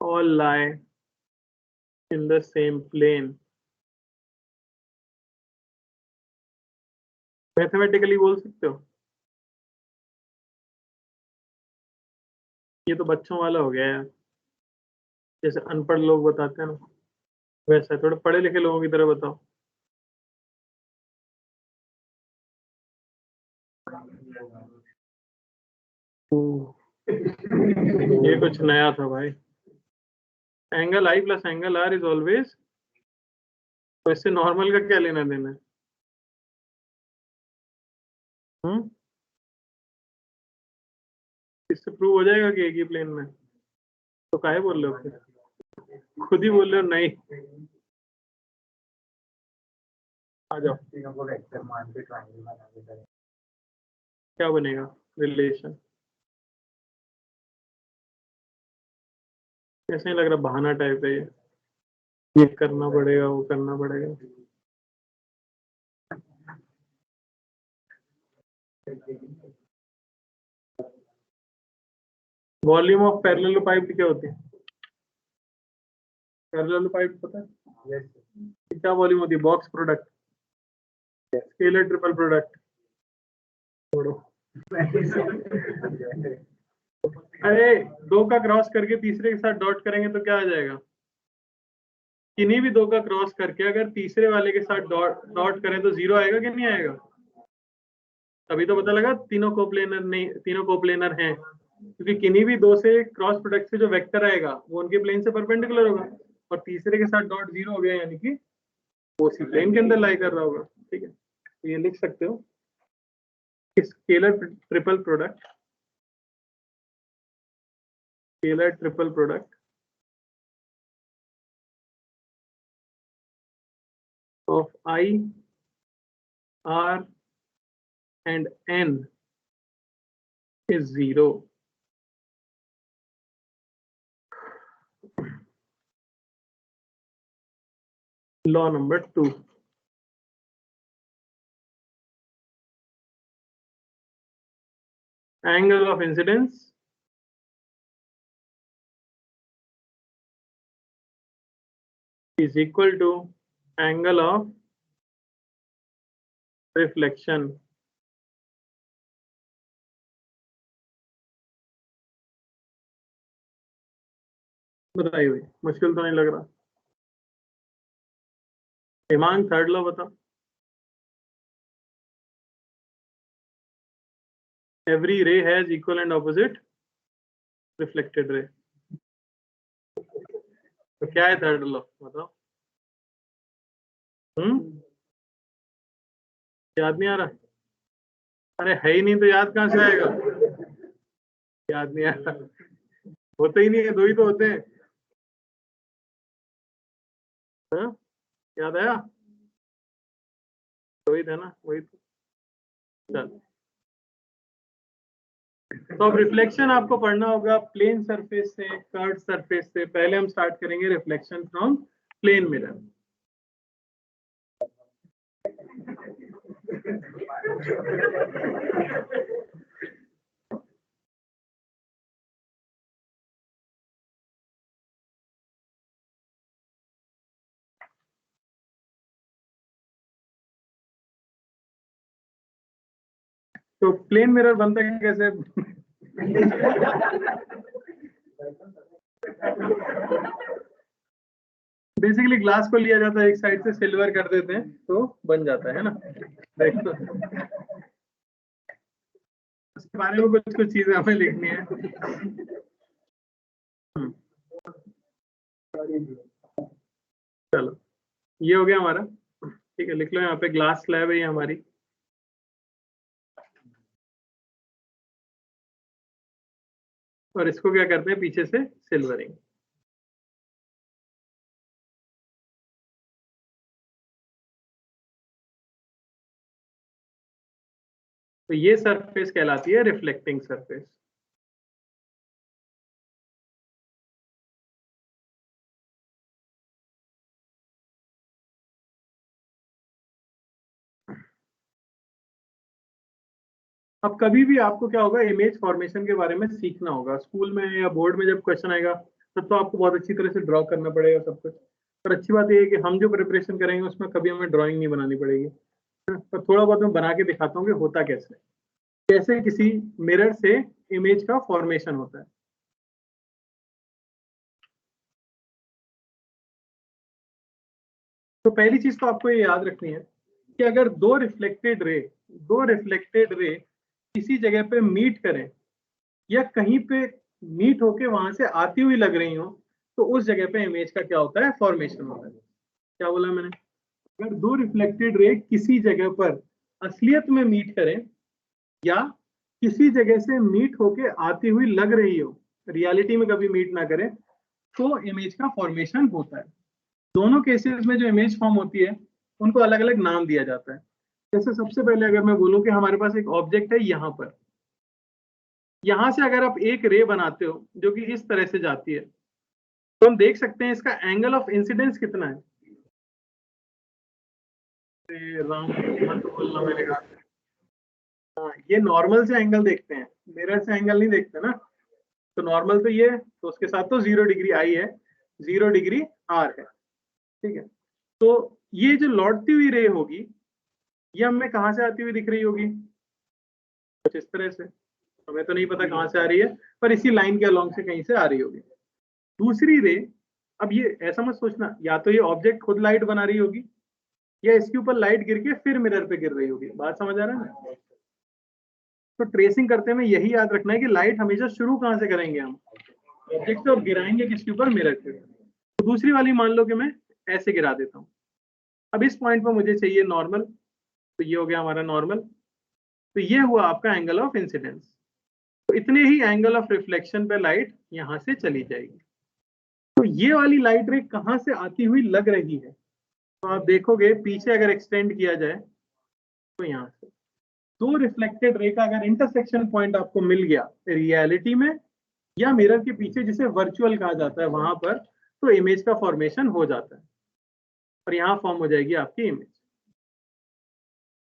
all lie in the same plane। Mathematically बोल सकते हो, ये तो बच्चों वाला हो गया है, जैसे अनपढ़ लोग बताते हैं ना, वैसा थोड़े पढ़े लिखे लोगों की तरह बताओ। ये कुछ नया था भाई। Angle i plus angle r is always, तो इससे नॉर्मल का क्या लेना देना है? इससे प्रूव हो जाएगा कि एक ही प्लेन में, तो काहे बोल रहे हो फिर? खुद ही बोल रहे हो नहीं। आ जाओ, क्या बनेगा रिलेशन? ऐसे ही लग रहा बहाना टाइप है ये करना पड़ेगा, वो करना पड़ेगा। वॉल्यूम ऑफ पैरेलल पाइप क्या होती है? पैरेलल पाइप पता है क्या वॉल्यूम होती है? Box product, scalar triple product, छोड़ो। अरे दो का क्रॉस करके तीसरे के साथ डॉट करेंगे तो क्या आ जाएगा? किन्हीं भी दो का क्रॉस करके अगर तीसरे वाले के साथ डॉट करें तो 0 आएगा कि नहीं आएगा? तभी तो पता लगा तीनों कोप्लेनर नहीं, तीनों कोप्लेनर हैं, क्योंकि किन्हीं भी दो से क्रॉस प्रोडक्ट से जो वेक्टर आएगा वो उनके प्लेन से परपेंडिकुलर होगा, और तीसरे के साथ डॉट 0 हो गया, यानी कि वो उसी प्लेन के अंदर लाई कर रहा होगा। ठीक है, तो ये लिख सकते हो scalar triple product, scalar triple product of I, R and N is 0. Law number 2. Angle of incidence is equal to angle of reflection. बताइए भाई, मुश्किल तो नहीं लग रहा? हिमांग थर्ड लॉ बता. Every ray has equal and opposite reflected ray. तो क्या है थर्ड लॉ बताओ? याद नहीं आ रहा? अरे है ही नहीं तो याद कहाँ से आएगा? याद नहीं आ रहा, होते ही नहीं है, दो ही तो होते हैं. हाँ? याद आया? दो ही थे ना, वही तो. चल, तो अब रिफ्लेक्शन आपको पढ़ना होगा प्लेन सरफेस से, कर्व सरफेस से. पहले हम स्टार्ट करेंगे रिफ्लेक्शन फ्रॉम प्लेन मिरर. तो प्लेन मिरर बनता है कैसे? बेसिकली ग्लास को लिया जाता है, एक साइड से सिल्वर कर देते हैं तो बन जाता है ना. देखो, उसके बारे में कुछ कुछ चीजें हमें लिखनी है. चलो, ये हो गया हमारा. ठीक है, लिख लो यहाँ पे ग्लास स्लैब है ये हमारी. और इसको क्या करते हैं, पीछे से सिल्वरिंग. तो ये सरफेस कहलाती है रिफ्लेक्टिंग सरफेस. अब कभी भी आपको क्या होगा, इमेज फॉर्मेशन के बारे में सीखना होगा. स्कूल में या बोर्ड में जब क्वेश्चन आएगा तब तो आपको बहुत अच्छी तरह से ड्रॉ करना पड़ेगा सब कुछ. पर अच्छी बात यह है कि हम जो प्रिपरेशन करेंगे उसमें कभी हमें ड्राइंग नहीं बनानी पड़ेगी. पर थोड़ा बहुत मैं बना के दिखाता हूँ कि होता कैसे, कैसे किसी मिरर से इमेज का फॉर्मेशन होता है. तो पहली चीज तो आपको ये याद रखनी है कि अगर दो रिफ्लेक्टेड रे किसी जगह पे मीट करें या कहीं पे मीट होके वहां से आती हुई लग रही हो, तो उस जगह पे इमेज का क्या होता है, फॉर्मेशन होता है. क्या बोला मैंने? अगर दो रिफ्लेक्टेड रे किसी जगह पर असलियत में मीट करें या किसी जगह से मीट होके आती हुई लग रही हो, रियलिटी में कभी मीट ना करें, तो इमेज का फॉर्मेशन होता है. दोनों केसेस में जो इमेज फॉर्म होती है उनको अलग अलग नाम दिया जाता है. जैसे सबसे पहले अगर मैं बोलूं कि हमारे पास एक ऑब्जेक्ट है यहाँ पर, यहां से अगर आप एक रे बनाते हो जो कि इस तरह से जाती है, तो हम देख सकते हैं इसका एंगल ऑफ इंसिडेंस कितना है. राम मत बोलना, मैंने कहा. हाँ, ये नॉर्मल से एंगल देखते हैं, मिरर से एंगल नहीं देखते ना. तो नॉर्मल तो ये, तो उसके साथ तो 0 डिग्री आई है, 0 डिग्री आर है. ठीक है, तो ये जो लौटती हुई रे होगी ये हमें कहाँ से आती हुई दिख रही होगी, कुछ इस तरह से. हमें तो नहीं पता कहाँ से आ रही है, पर इसी लाइन के अलोंग से कहीं से आ रही होगी. दूसरी रे, अब ये ऐसा मत सोचना या तो ये ऑब्जेक्ट खुद लाइट बना रही होगी या इसके ऊपर लाइट गिर के फिर मिरर पे गिर रही होगी. बात समझ आ रहा है ना? तो ट्रेसिंग करते हैं यही याद रखना है कि लाइट हमेशा शुरू कहाँ से करेंगे, हम ऑब्जेक्ट से, और गिराएंगे किसके ऊपर, मिरर के. तो दूसरी वाली मान लो कि मैं ऐसे गिरा देता हूँ. अब इस पॉइंट पर मुझे चाहिए नॉर्मल, तो ये हो गया हमारा नॉर्मल. तो ये हुआ आपका एंगल ऑफ इंसिडेंस. तो इतने ही एंगल ऑफ रिफ्लेक्शन पे लाइट यहां से चली जाएगी. तो ये वाली लाइट रे कहां से आती हुई लग रही है, तो आप देखोगे पीछे अगर एक्सटेंड किया जाए तो यहाँ से दो रिफ्लेक्टेड रे का अगर इंटरसेक्शन पॉइंट आपको मिल गया रियलिटी में या मिरर के पीछे, जिसे वर्चुअल कहा जाता है, वहां पर तो इमेज का फॉर्मेशन हो जाता है और यहाँ फॉर्म हो जाएगी आपकी इमेज।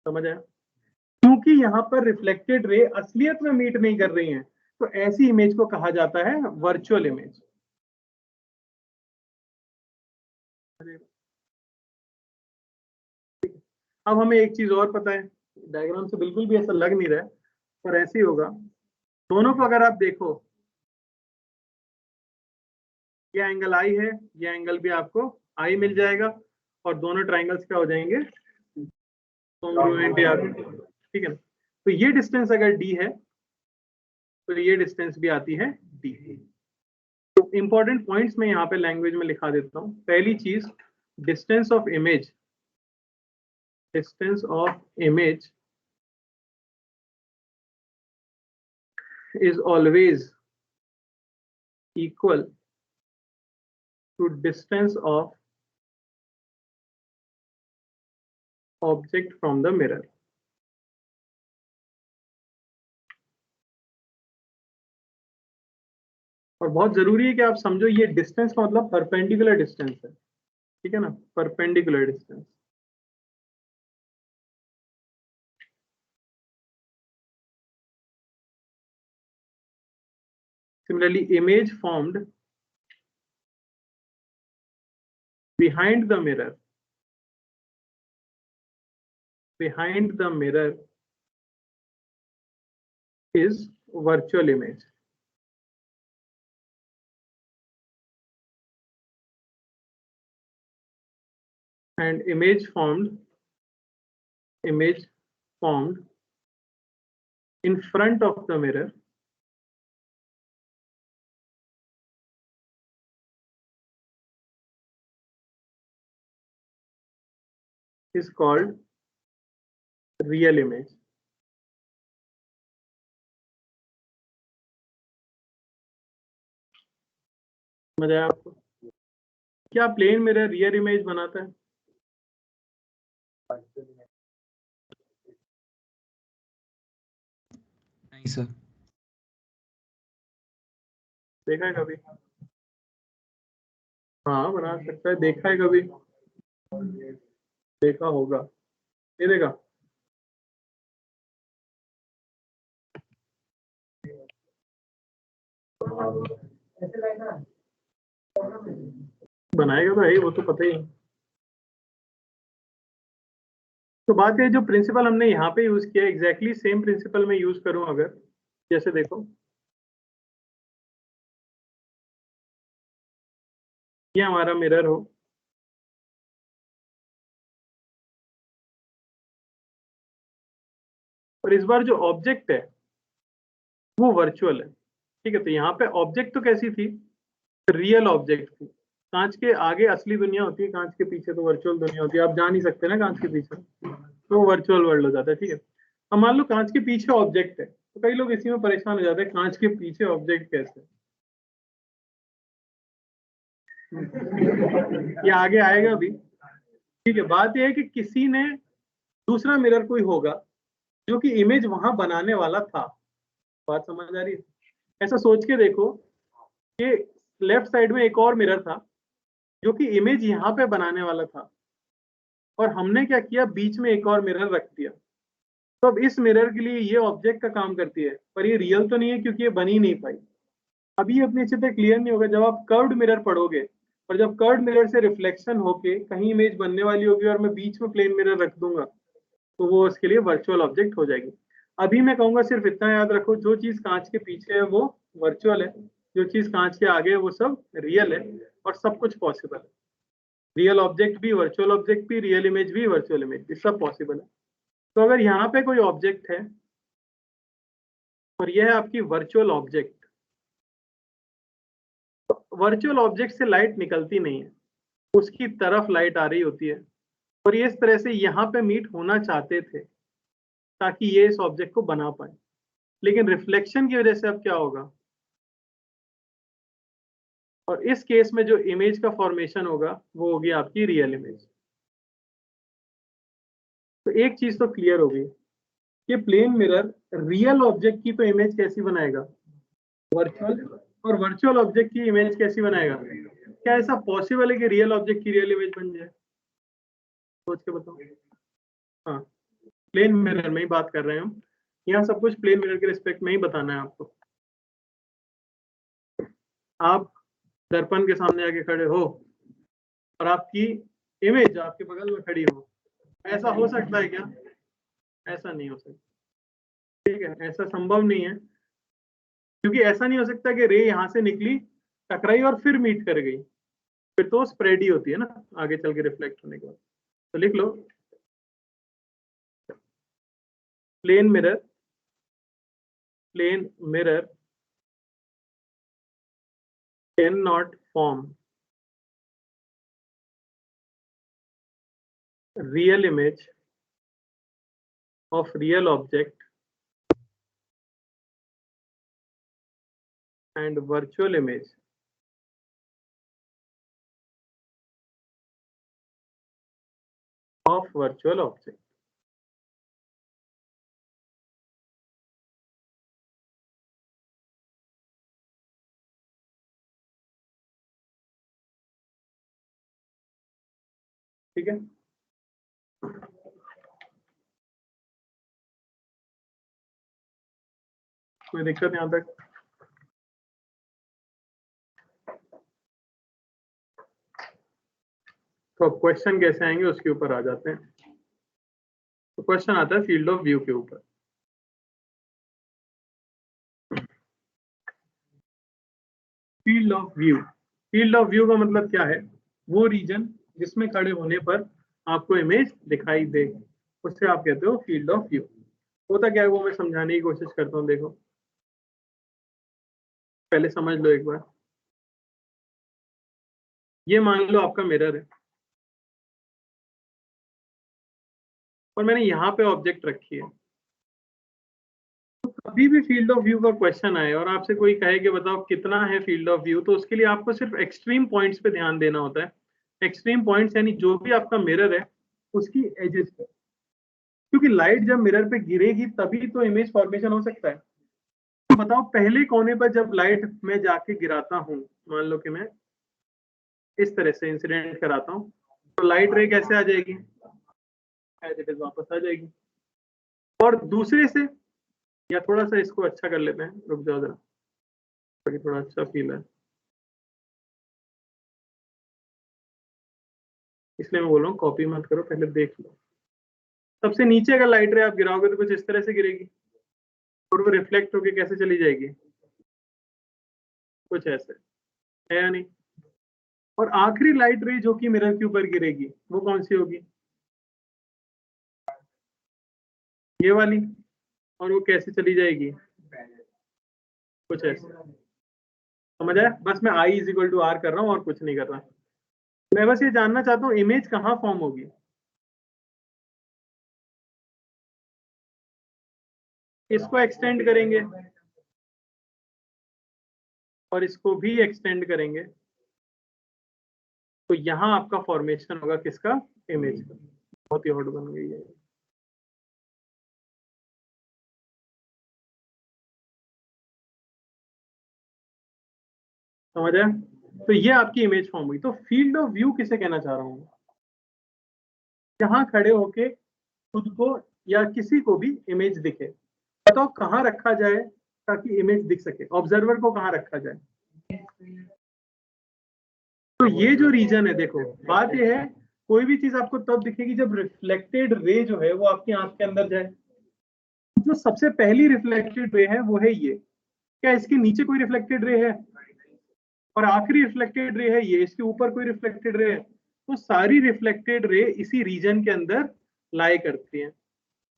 समझ आया? क्योंकि यहाँ पर रिफ्लेक्टेड रे असलियत में मीट नहीं कर रही हैं, तो ऐसी इमेज को कहा जाता है वर्चुअल इमेज। अब हमें एक चीज और पता है, डायग्राम से बिल्कुल भी ऐसा लग नहीं रहा है पर ऐसे ही होगा। दोनों को अगर आप देखो, ये एंगल आई है, ये एंगल भी आपको आई मिल जाएगा और दोनों ट्राइंगल्स क्या हो जाएंगे, कॉन्ग्रुएंट। ठीक है ना? तो ये डिस्टेंस अगर डी है तो ये डिस्टेंस भी आती है डी। तो इंपॉर्टेंट पॉइंट्स मैं यहाँ पे लैंग्वेज में लिखा देता हूँ। पहली चीज, distance of image, distance of image is always equal to distance of object from the mirror. और बहुत जरूरी है कि आप समझो ये डिस्टेंस का मतलब परपेंडिकुलर डिस्टेंस है, ठीक है ना, perpendicular distance. Similarly, image formed behind the mirror is virtual image. And image formed in front of the mirror is called real image. समझ आया आपको? क्या प्लेन मिरर रियल इमेज बनाता है? नहीं सर। देखा है कभी? हाँ बना सकता है। देखा है कभी? देखा होगा, ये देखा। बनाएगा भाई, वो तो पता ही है। तो बात है, जो प्रिंसिपल हमने यहाँ पे यूज किया एग्जैक्टली सेम प्रिंसिपल में यूज करूं अगर, जैसे देखो ये हमारा मिरर हो, और इस बार जो ऑब्जेक्ट है वो वर्चुअल है। ठीक है, तो यहाँ पे ऑब्जेक्ट तो कैसी थी, रियल ऑब्जेक्ट थी। कांच के आगे असली दुनिया होती है, कांच के पीछे तो वर्चुअल दुनिया होती है। आप जा नहीं सकते ना कांच के पीछे, तो वर्चुअल वर्ल्ड हो जाता है। ठीक है, अब मान लो कांच के पीछे ऑब्जेक्ट है, तो कई लोग इसी में परेशान हो जाते हैं, कांच के पीछे ऑब्जेक्ट कैसे। ये आगे आएगा अभी। ठीक है, बात यह है कि किसी ने दूसरा मिरर कोई होगा जो कि इमेज वहां बनाने वाला था। बात समझ आ रही है? ऐसा सोच के देखो कि लेफ्ट साइड में एक और मिरर था जो कि इमेज यहाँ पे बनाने वाला था, और हमने क्या किया, बीच में एक और मिरर रख दिया। तो अब इस मिरर के लिए ये ऑब्जेक्ट का काम करती है, पर ये रियल तो नहीं है क्योंकि ये बन ही नहीं पाई। अभी अपनी अच्छे से क्लियर नहीं होगा। जब आप कर्व्ड मिरर पढ़ोगे, और जब कर्व्ड मिरर से रिफ्लेक्शन होके कहीं इमेज बनने वाली होगी और मैं बीच में प्लेन मिरर रख दूंगा, तो वो उसके लिए वर्चुअल ऑब्जेक्ट हो जाएगी। अभी मैं कहूंगा सिर्फ इतना याद रखो, जो चीज कांच के पीछे है वो वर्चुअल है, जो चीज कांच के आगे है वो सब रियल है, और सब कुछ पॉसिबल है। रियल ऑब्जेक्ट भी, वर्चुअल ऑब्जेक्ट भी, रियल इमेज भी, वर्चुअल इमेज भी, सब पॉसिबल है। तो अगर यहाँ पे कोई ऑब्जेक्ट है और यह है आपकी वर्चुअल ऑब्जेक्ट, वर्चुअल ऑब्जेक्ट से लाइट निकलती नहीं है, उसकी तरफ लाइट आ रही होती है, और ये इस तरह से यहाँ पे मीट होना चाहते थे ताकि ये इस ऑब्जेक्ट को बना पाए। लेकिन रिफ्लेक्शन की वजह से अब क्या होगा, और इस केस में जो इमेज का फॉर्मेशन होगा वो होगी आपकी रियल इमेज। एक चीज तो क्लियर हो गई कि प्लेन मिरर रियल ऑब्जेक्ट की तो इमेज कैसी बनाएगा, वर्चुअल, और वर्चुअल ऑब्जेक्ट की इमेज कैसी बनाएगा। क्या ऐसा पॉसिबल है कि रियल ऑब्जेक्ट की रियल इमेज बन जाए? सोच के बताओ। हाँ, प्लेन मिरर में ही बात कर रहे हैं हम, यहाँ सब कुछ प्लेन मिरर के रिस्पेक्ट में ही बताना है आपको। आप दर्पण के सामने आके खड़े हो और आपकी इमेज आपके बगल में खड़ी हो, ऐसा हो सकता है क्या? ऐसा नहीं हो सकता, ठीक है, ऐसा संभव नहीं है, क्योंकि ऐसा नहीं हो सकता कि रे यहां से निकली, टकराई और फिर मीट कर गई, फिर तो स्प्रेड ही होती है ना आगे चल के रिफ्लेक्ट होने के बाद। तो लिख लो, plane mirror can not form real image of real object and virtual image of virtual object। ठीक है, कोई दिक्कत यहां तक? तो अब क्वेश्चन कैसे आएंगे उसके ऊपर आ जाते हैं। तो क्वेश्चन आता है फील्ड ऑफ व्यू के ऊपर। फील्ड ऑफ व्यू का मतलब क्या है? वो रीजन जिसमें खड़े होने पर आपको इमेज दिखाई दे, उससे आप कहते हो फील्ड ऑफ व्यू। होता क्या है वो मैं समझाने की कोशिश करता हूँ। देखो, पहले समझ लो एक बार। ये मान लो आपका मिरर है और मैंने यहाँ पे ऑब्जेक्ट रखी है। तो कभी भी फील्ड ऑफ व्यू का क्वेश्चन आए और आपसे कोई कहे कि बताओ कितना है फील्ड ऑफ व्यू, तो उसके लिए आपको सिर्फ एक्सट्रीम पॉइंट्स पे ध्यान देना होता है। एक्सट्रीम पॉइंट्स यानी जो भी आपका मिरर है उसकी एजेस पे, क्योंकि लाइट जब मिरर पे गिरेगी तभी तो इमेज फॉर्मेशन हो सकता है। तो बताओ पहले कोने पर जब लाइट में जाके गिराता हूँ, मान लो कि मैं इस तरह से इंसिडेंट कराता हूँ, तो लाइट रे कैसे आ जाएगी? एज इट इज वापस आ जाएगी। और दूसरे से, या थोड़ा सा इसको अच्छा कर लेते हैं, रुक जाओ जरा, ताकि थोड़ा अच्छा फील है, इसलिए मैं बोल रहा हूँ कॉपी मत करो, पहले देख लो। सबसे नीचे अगर लाइट रे आप गिराओगे तो कुछ इस तरह से गिरेगी और वो रिफ्लेक्ट होके कैसे चली जाएगी? कुछ ऐसे है या नहीं? और आखिरी लाइट रे जो कि मिरर के ऊपर गिरेगी वो कौन सी होगी? ये वाली। और वो कैसे चली जाएगी? कुछ ऐसे। समझ आया? बस मैं I = R कर रहा हूँ और कुछ नहीं कर रहा। मैं बस ये जानना चाहता हूँ इमेज कहाँ फॉर्म होगी। इसको एक्सटेंड करेंगे और इसको भी एक्सटेंड करेंगे, तो यहाँ आपका फॉर्मेशन होगा किसका? इमेज का। बहुत ही हॉट बन गई है। समझ आया? तो ये आपकी इमेज फॉर्म हुई। तो फील्ड ऑफ व्यू किसे कहना चाह रहा हूँ? जहां खड़े होके खुद को या किसी को भी इमेज दिखे। बताओ कहाँ रखा जाए ताकि इमेज दिख सके? ऑब्जर्वर को कहाँ रखा जाए? तो ये जो रीजन है, देखो बात ये है, कोई भी चीज आपको तब दिखेगी जब रिफ्लेक्टेड रे जो है वो आपकी आंख के अंदर जाए। जो सबसे पहली रिफ्लेक्टेड रे है वो है ये। क्या इसके नीचे कोई रिफ्लेक्टेड रे है? और आखिरी रिफ्लेक्टेड रे है ये। इसके ऊपर कोई रिफ्लेक्टेड रे है? तो सारी रिफ्लेक्टेड रे इसी रीजन के अंदर लाई करती हैं।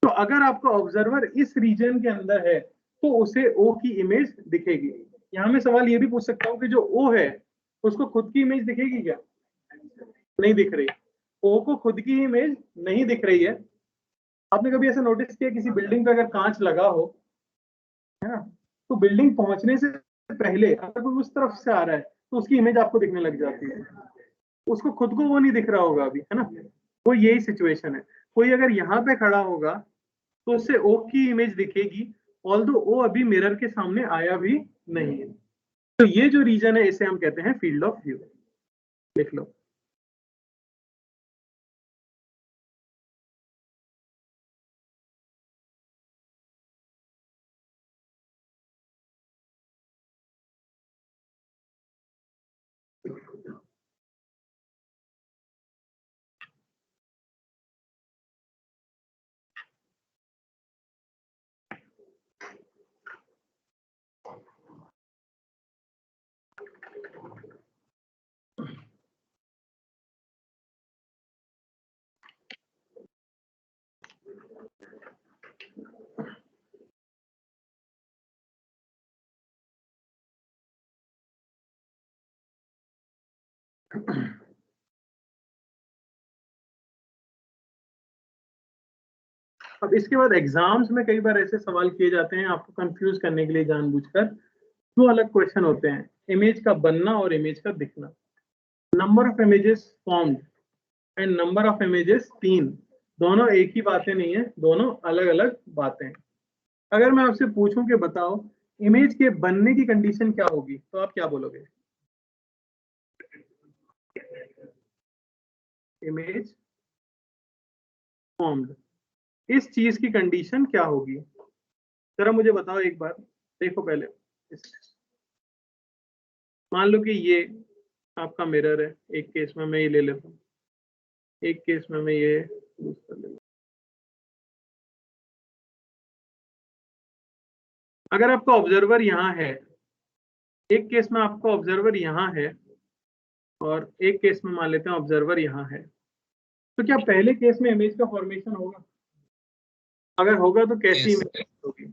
तो अगर आपका ऑब्जर्वर इस रीजन के अंदर है तो उसे ओ की इमेज दिखेगी। यहाँ मैं सवाल ये भी पूछ सकता हूँ कि जो ओ है उसको खुद की इमेज दिखेगी क्या? नहीं दिख रही। ओ को खुद की इमेज नहीं दिख रही है। आपने कभी ऐसा नोटिस किया किसी बिल्डिंग पे अगर कांच लगा हो, है ना, तो बिल्डिंग पहुंचने से पहले अगर कोई उस तरफ से आ रहा है तो उसकी इमेज आपको दिखने लग जाती है। उसको खुद को वो नहीं दिख रहा होगा अभी, है ना? वो यही सिचुएशन है। कोई अगर यहाँ पे खड़ा होगा तो उससे ओ की इमेज दिखेगी, ऑल्दो ओ अभी मिरर के सामने आया भी नहीं है। तो ये जो रीजन है इसे हम कहते हैं फील्ड ऑफ व्यू। लिख लो। अब इसके बाद एग्जाम्स में कई बार ऐसे सवाल किए जाते हैं आपको कंफ्यूज करने के लिए जानबूझकर। दो अलग क्वेश्चन होते हैं, इमेज का बनना और इमेज का दिखना। Number of images formed and number of images 3, दोनों एक ही बातें नहीं है, दोनों अलग अलग बातें हैं। अगर मैं आपसे पूछूं कि बताओ इमेज के बनने की कंडीशन क्या होगी, तो आप क्या बोलोगे? इमेज फॉर्म्ड, इस चीज की कंडीशन क्या होगी? जरा मुझे बताओ एक बार। देखो पहले मान लो कि ये आपका मिरर है, एक केस में मैं ये ले लेता हूँ, एक केस में मैं ये यूज कर लेता हूँ। अगर आपका ऑब्जर्वर यहाँ है, एक केस में आपका ऑब्जर्वर यहाँ है और एक केस में मान लेते हैं ऑब्जर्वर यहाँ है, तो क्या पहले केस में इमेज का फॉर्मेशन होगा? अगर होगा तो कैसी Yes. इमेज होगी?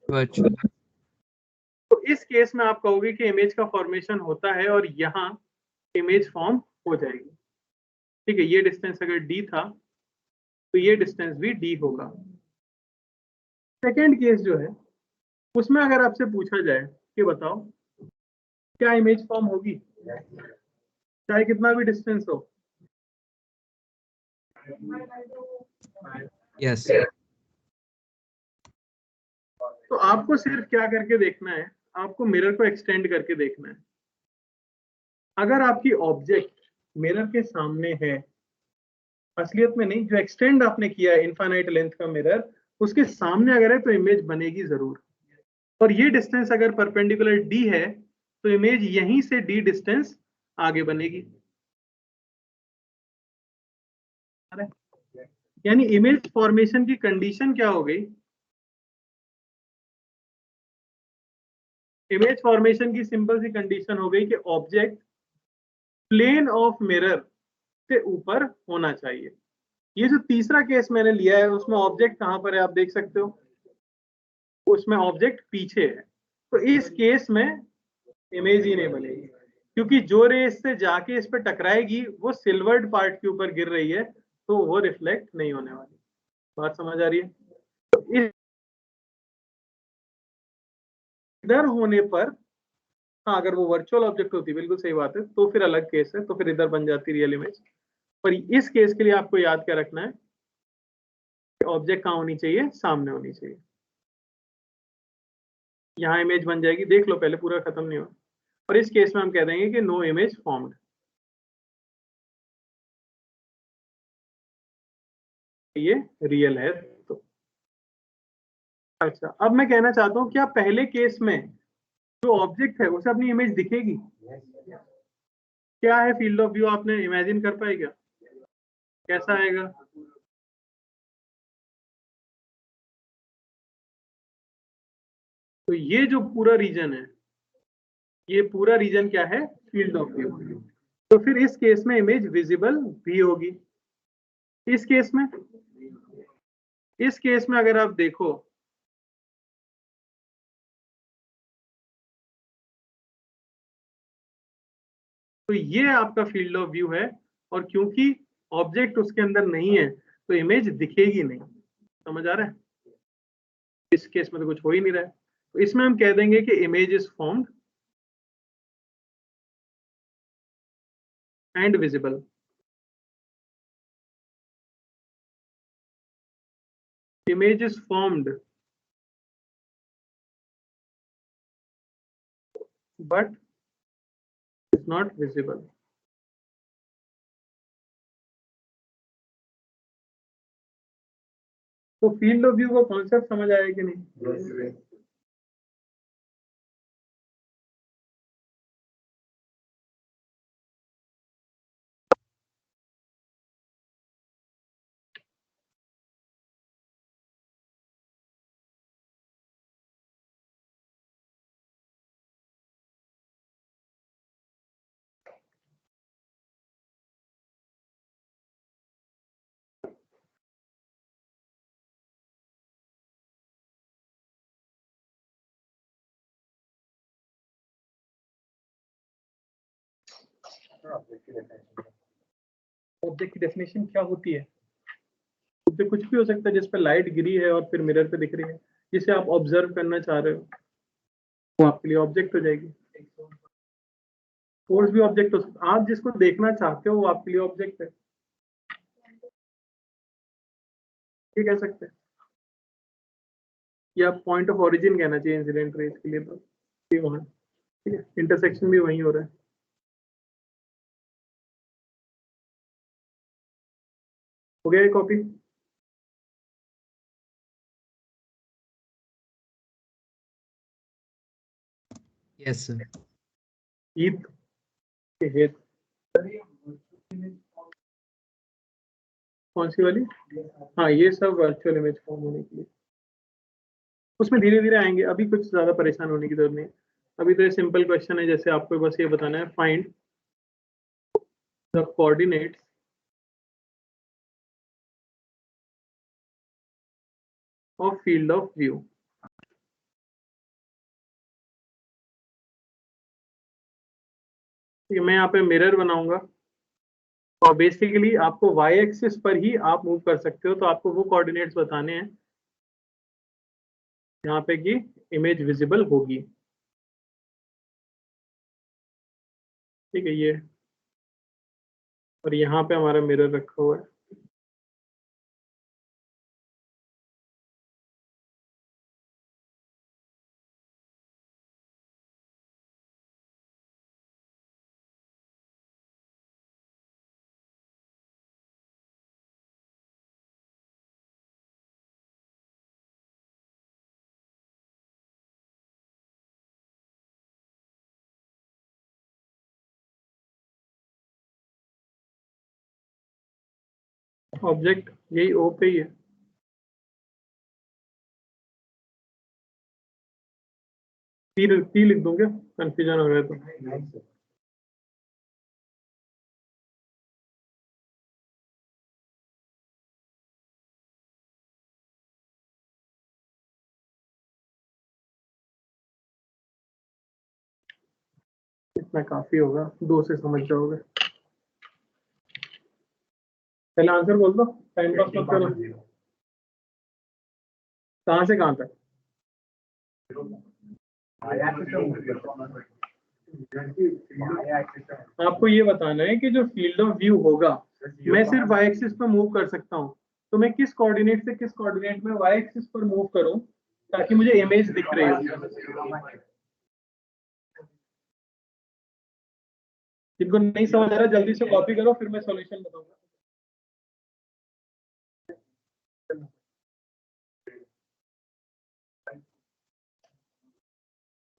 वर्चुअल। तो इस केस में आप कहोगे कि इमेज का फॉर्मेशन होता है और यहाँ इमेज फॉर्म हो जाएगी। ठीक है, ये डिस्टेंस अगर d था तो ये डिस्टेंस भी d होगा। सेकेंड केस जो है उसमें अगर आपसे पूछा जाए कि बताओ क्या इमेज फॉर्म होगी चाहे कितना भी डिस्टेंस हो? यस। तो आपको सिर्फ क्या करके देखना है, आपको मिरर को एक्सटेंड करके देखना है। अगर आपकी ऑब्जेक्ट मिरर के सामने है, असलियत में नहीं, जो एक्सटेंड आपने किया है इनफाइनाइट लेंथ का मिरर उसके सामने अगर है तो इमेज बनेगी जरूर। और ये डिस्टेंस अगर परपेंडिकुलर d है तो इमेज यहीं से d डिस्टेंस आगे बनेगी। यानी इमेज फॉर्मेशन की कंडीशन क्या हो गई? इमेज फॉर्मेशन की सिंपल सी कंडीशन हो गई कि ऑब्जेक्ट प्लेन ऑफ मिरर से ऊपर होना चाहिए। ये जो तीसरा केस मैंने लिया है उसमें ऑब्जेक्ट कहां पर है आप देख सकते हो, उसमें ऑब्जेक्ट पीछे है। तो इस केस में इमेज ही नहीं बनेगी क्योंकि जो रे इससे जाके इस पर टकराएगी वो सिल्वर्ड पार्ट के ऊपर गिर रही है, तो वो रिफ्लेक्ट नहीं होने वाली। बात समझ आ रही है? तो इधर होने पर, हाँ अगर वो वर्चुअल ऑब्जेक्ट होती, बिल्कुल सही बात है, तो फिर अलग केस है, तो फिर इधर बन जाती रियल इमेज। पर इस केस के लिए आपको याद क्या रखना है, ऑब्जेक्ट कहाँ होनी चाहिए? सामने होनी चाहिए। यहाँ इमेज बन जाएगी, देख लो पहले, पूरा खत्म नहीं हुआ। और इस केस में हम कह देंगे कि नो इमेज फॉर्म्ड, ये रियल है। तो अच्छा, अब मैं कहना चाहता हूँ क्या पहले केस में जो ऑब्जेक्ट है उसे अपनी इमेज दिखेगी? क्या है फील्ड ऑफ व्यू, आपने इमेजिन कर पाए क्या? कैसा आएगा? तो ये जो पूरा रीजन है, ये पूरा रीजन क्या है? Field of view. तो फिर इस केस में इमेज विजिबल भी होगी। इस केस में, इस केस में अगर आप देखो तो ये आपका फील्ड ऑफ व्यू है, और क्योंकि ऑब्जेक्ट उसके अंदर नहीं है तो इमेज दिखेगी नहीं। समझ आ रहा है? इस केस में तो कुछ हो ही नहीं रहा है, तो इसमें हम कह देंगे कि image is formed and visible. image is formed but is not visible. तो फील्ड ऑफ व्यू का कॉन्सेप्ट समझ आया कि नहीं? ऑब्जेक्ट की डेफिनेशन क्या होती है? ऑब्जेक्ट कुछ भी हो सकता है जिस पे लाइट गिरी है और फिर मिरर पे दिख रही है, जिसे आप ऑब्जर्व करना चाह रहे हो, वो आपके लिए ऑब्जेक्ट हो जाएगी। सोर्स भी ऑब्जेक्ट हो सकता है, आप जिसको देखना चाहते हो वो आपके लिए ऑब्जेक्ट है, ये कह सकते हैं। या पॉइंट ऑफ ओरिजिन कहना चाहिए इंसिडेंट रेस के लिए, तो ये वहाँ, ठीक है, इंटरसेक्शन भी वहीं हो रहा है। हो गया ये कॉपी? Yes sir. ईद के हेत कौन सी वाली? हाँ, ये सब वर्चुअल इमेज फॉर्म होने के लिए, उसमें धीरे धीरे आएंगे, अभी कुछ ज्यादा परेशान होने की जरूरत नहीं। अभी तो ये सिंपल क्वेश्चन है, जैसे आपको बस ये बताना है, find the coordinates of field of view. ठीक है, मैं यहाँ पे मिरर बनाऊंगा और बेसिकली आपको वाई एक्सिस पर ही आप मूव कर सकते हो, तो आपको वो कोऑर्डिनेट्स बताने हैं यहाँ पे कि इमेज विजिबल होगी। ठीक है, ये और यहाँ पे हमारा मिरर रखा हुआ है। ऑब्जेक्ट यही ओ पे ही है। पी लिख दूंगे, कंफ्यूजन हो रहा है तो। इतना काफी होगा, 2 से समझ जाओगे। पहले आंसर बोल दो, टाइम पास मत करो। कहाँ से कहाँ तक? आपको ये बताना है कि जो फील्ड ऑफ व्यू होगा, मैं सिर्फ वाई एक्सिस पर मूव कर सकता हूँ, तो मैं किस कोऑर्डिनेट से किस कोऑर्डिनेट में वाई एक्सिस पर मूव करूं ताकि मुझे इमेज दिख रही हो। जिनको नहीं समझ आ रहा जल्दी से कॉपी करो, फिर मैं सॉल्यूशन बताऊंगा।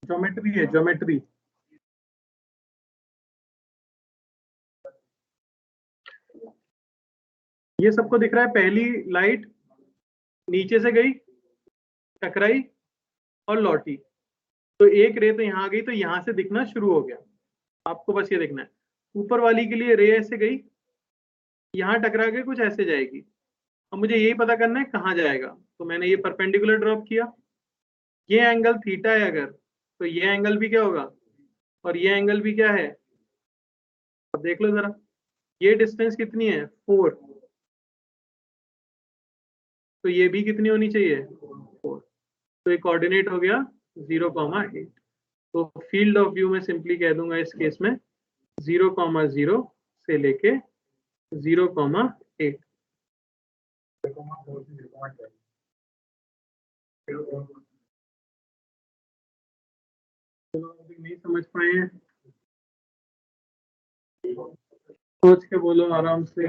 ज्योमेट्री है, ज्योमेट्री। ये सबको दिख रहा है, पहली लाइट नीचे से गई, टकराई और लौटी, तो एक रे तो यहाँ गई, तो यहाँ से दिखना शुरू हो गया। आपको बस ये देखना है, ऊपर वाली के लिए रे ऐसे गई, यहाँ टकरा के कुछ ऐसे जाएगी। अब मुझे यही पता करना है कहाँ जाएगा, तो मैंने ये परपेंडिकुलर ड्रॉप किया। ये एंगल थीटा है अगर, तो ये एंगल भी क्या होगा, और ये एंगल भी क्या है। अब देख लो जरा, ये डिस्टेंस कितनी है, 4, तो ये भी कितनी होनी चाहिए, 4। तो ये कोऑर्डिनेट हो गया 0,8। तो फील्ड ऑफ व्यू में सिंपली कह दूंगा इस केस में 0,0 से लेके 0,8। नहीं समझ पाए हैं, सोच के बोलो आराम से।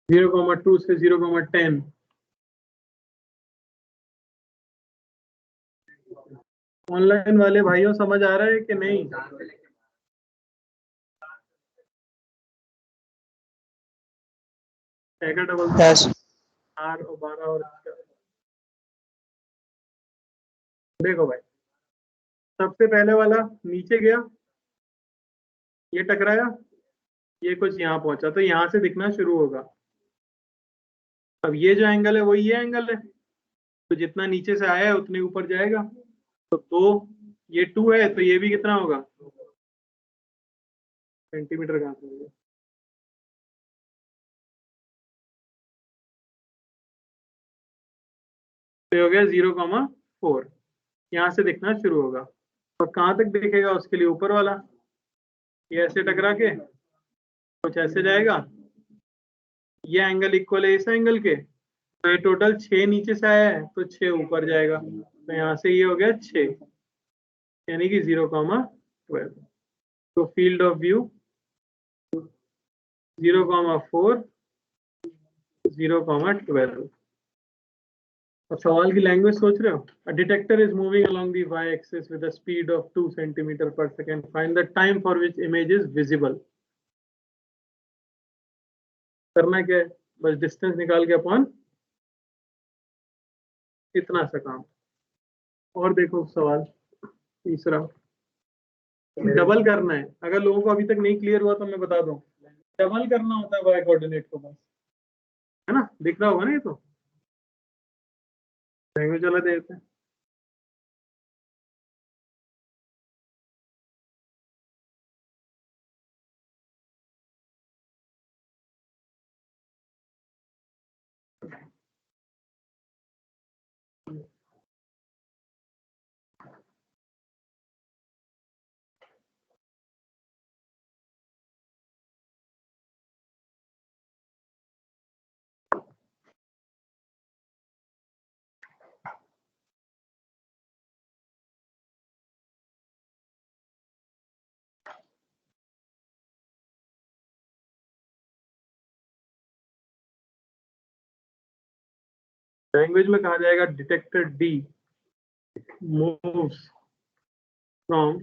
0,2 से 0,10। ऑनलाइन वाले भाइयों समझ आ रहा है कि नहीं? डबल यस आर और 12 और देखो भाई, सबसे पहले वाला नीचे गया, ये टकराया, ये कुछ यहाँ पहुंचा, तो यहाँ से दिखना शुरू होगा। अब ये जो एंगल है वही ये एंगल है, तो जितना नीचे से आया है उतने ऊपर जाएगा। तो 2, ये 2 है, तो ये भी कितना होगा? सेंटीमीटर कहाँ से होगा? तो हो गया 0,4। यहाँ से दिखना शुरू होगा। और कहाँ तक दिखेगा उसके लिए? ऊपर वाला, ये ऐसे टकरा के कुछ ऐसे जाएगा, ये एंगल इक्वल है इस एंगल के, तो ये टोटल 6 नीचे से आया है, तो 6 ऊपर जाएगा। तो यहाँ से ये हो गया 6, यानी कि 0,12। तो फील्ड ऑफ व्यू 0,4, 0,12। और सवाल की लैंग्वेज सोच रहे हो? A detector is moving along the y-axis with a speed of 2 centimeter per second. Find the time for which image is visible. करना क्या है? बस डिस्टेंस निकाल के अपॉन इतना सा काम। और देखो सवाल तीसरा, डबल करना है। अगर लोगों को अभी तक नहीं क्लियर हुआ तो मैं बता दूं, डबल करना होता है वाई कोऑर्डिनेट को, बस, है ना? दिख रहा होगा ना ये तो। लैंग्वेज वाला देते हैं। लैंग्वेज में कहा जाएगा detector D moves from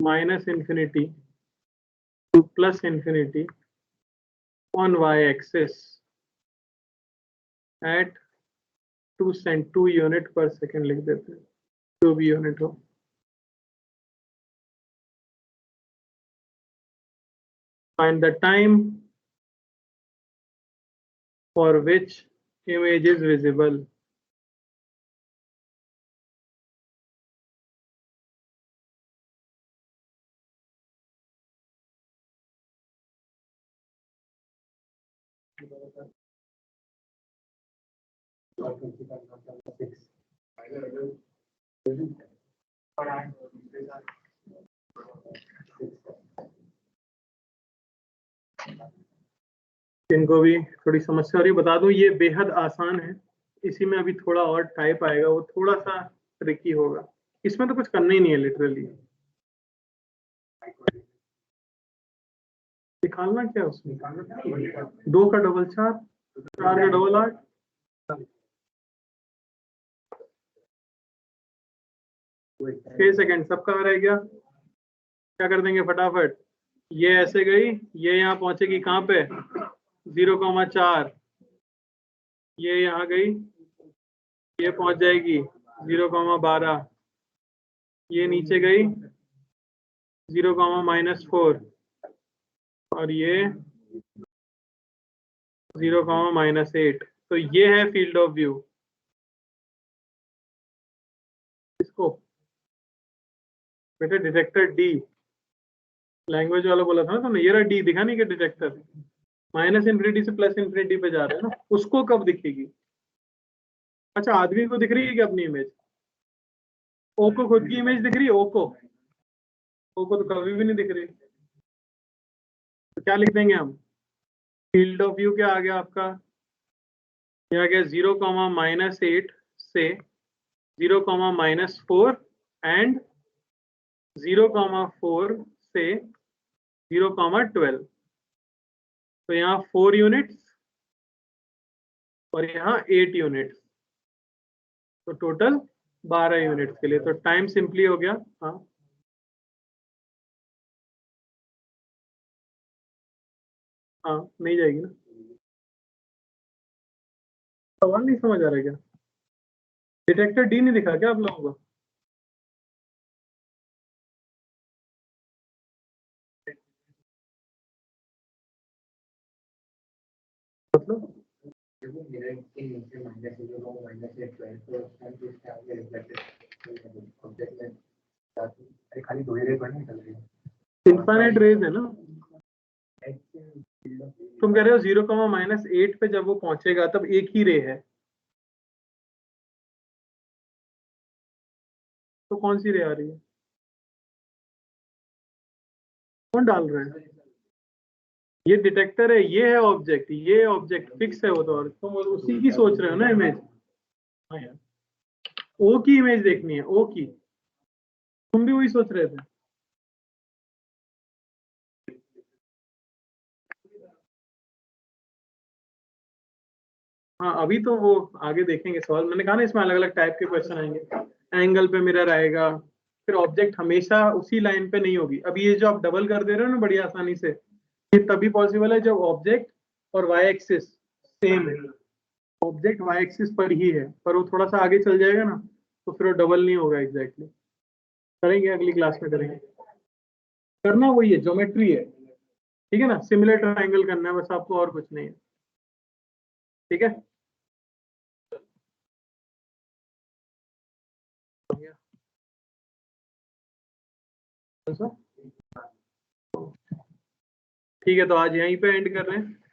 -infinity to +infinity on y-axis at 2 unit per second लिख देते हैं, जो भी यूनिट हो। Find the time for which image is visible. इनको भी थोड़ी समस्या हो रही, बता दूं ये बेहद आसान है। इसी में अभी थोड़ा और टाइप आएगा, वो थोड़ा सा ट्रिकी होगा। इसमें तो कुछ करना ही नहीं है, लिटरली निकालना क्या है उसमें? 2 का डबल 4, 4 का डबल 8। छह सेकेंड सबका रह गया, क्या कर देंगे फटाफट? ये ऐसे गई, ये यहाँ पहुंचेगी कहाँ पे? 0,4। ये यहाँ गई, ये पहुंच जाएगी 0,12। ये नीचे गई 0,-4 और ये 0,-8। तो ये है फील्ड ऑफ व्यू। इसको बेटा डिटेक्टर डी, लैंग्वेज वाला बोला था ना तुमने, ये रहा डी, दिखा नहीं कि डिटेक्टर -इन्फिनिटी से +इन्फिनिटी पे जा रहे हैं ना, उसको कब दिखेगी? अच्छा, आदमी को दिख रही है क्या अपनी इमेज? ओ को खुद की इमेज दिख रही है? ओ को तो कभी भी नहीं दिख रही। तो क्या लिख देंगे हम? फील्ड ऑफ व्यू क्या आ गया आपका? यहाँ गया 0, -8 से 0, -4 एंड 0, 4 से 0, 12। तो यहाँ 4 यूनिट्स और यहाँ 8 यूनिट्स, तो टोटल 12 यूनिट्स के लिए। तो टाइम सिंपली हो गया, हाँ हाँ नहीं जाएगी ना। सवाल नहीं समझ आ रहा क्या? डिटेक्टर डी नहीं दिखा क्या आप लोगों को? मतलब इन्फाइनाइट रेज है ना। तुम कह रहे हो 0, -8 पे जब वो पहुंचेगा तब एक ही रे है, तो कौन सी रे आ रही है? कौन डाल रहा है? ये डिटेक्टर है, ये है ऑब्जेक्ट, ये ऑब्जेक्ट फिक्स है वो तो, और तुम उसी की सोच रहे हो ना इमेज। हाँ यार, ओ की इमेज देखनी है, ओ की। तुम भी वही सोच रहे थे। हाँ अभी तो वो आगे देखेंगे सवाल, मैंने कहा ना इसमें अलग अलग टाइप के क्वेश्चन आएंगे। एंगल पे मिरर आएगा, फिर ऑब्जेक्ट हमेशा उसी लाइन पे नहीं होगी। अभी ये जो आप डबल कर दे रहे हो ना बड़ी आसानी से, ये तभी पॉसिबल है जब ऑब्जेक्ट और वाई एक्सिस सेम है। ऑब्जेक्ट वाई एक्सिस पर ही है, पर वो थोड़ा सा आगे चल जाएगा ना, तो फिर वो डबल नहीं होगा एग्जैक्टली। करेंगे अगली क्लास में करेंगे। करना वही है, ज्योमेट्री है, ठीक है ना। सिमिलर ट्राइंगल करना है बस आपको, और कुछ नहीं है, ठीक है। ठीक है, तो आज यहीं पे एंड कर रहे हैं।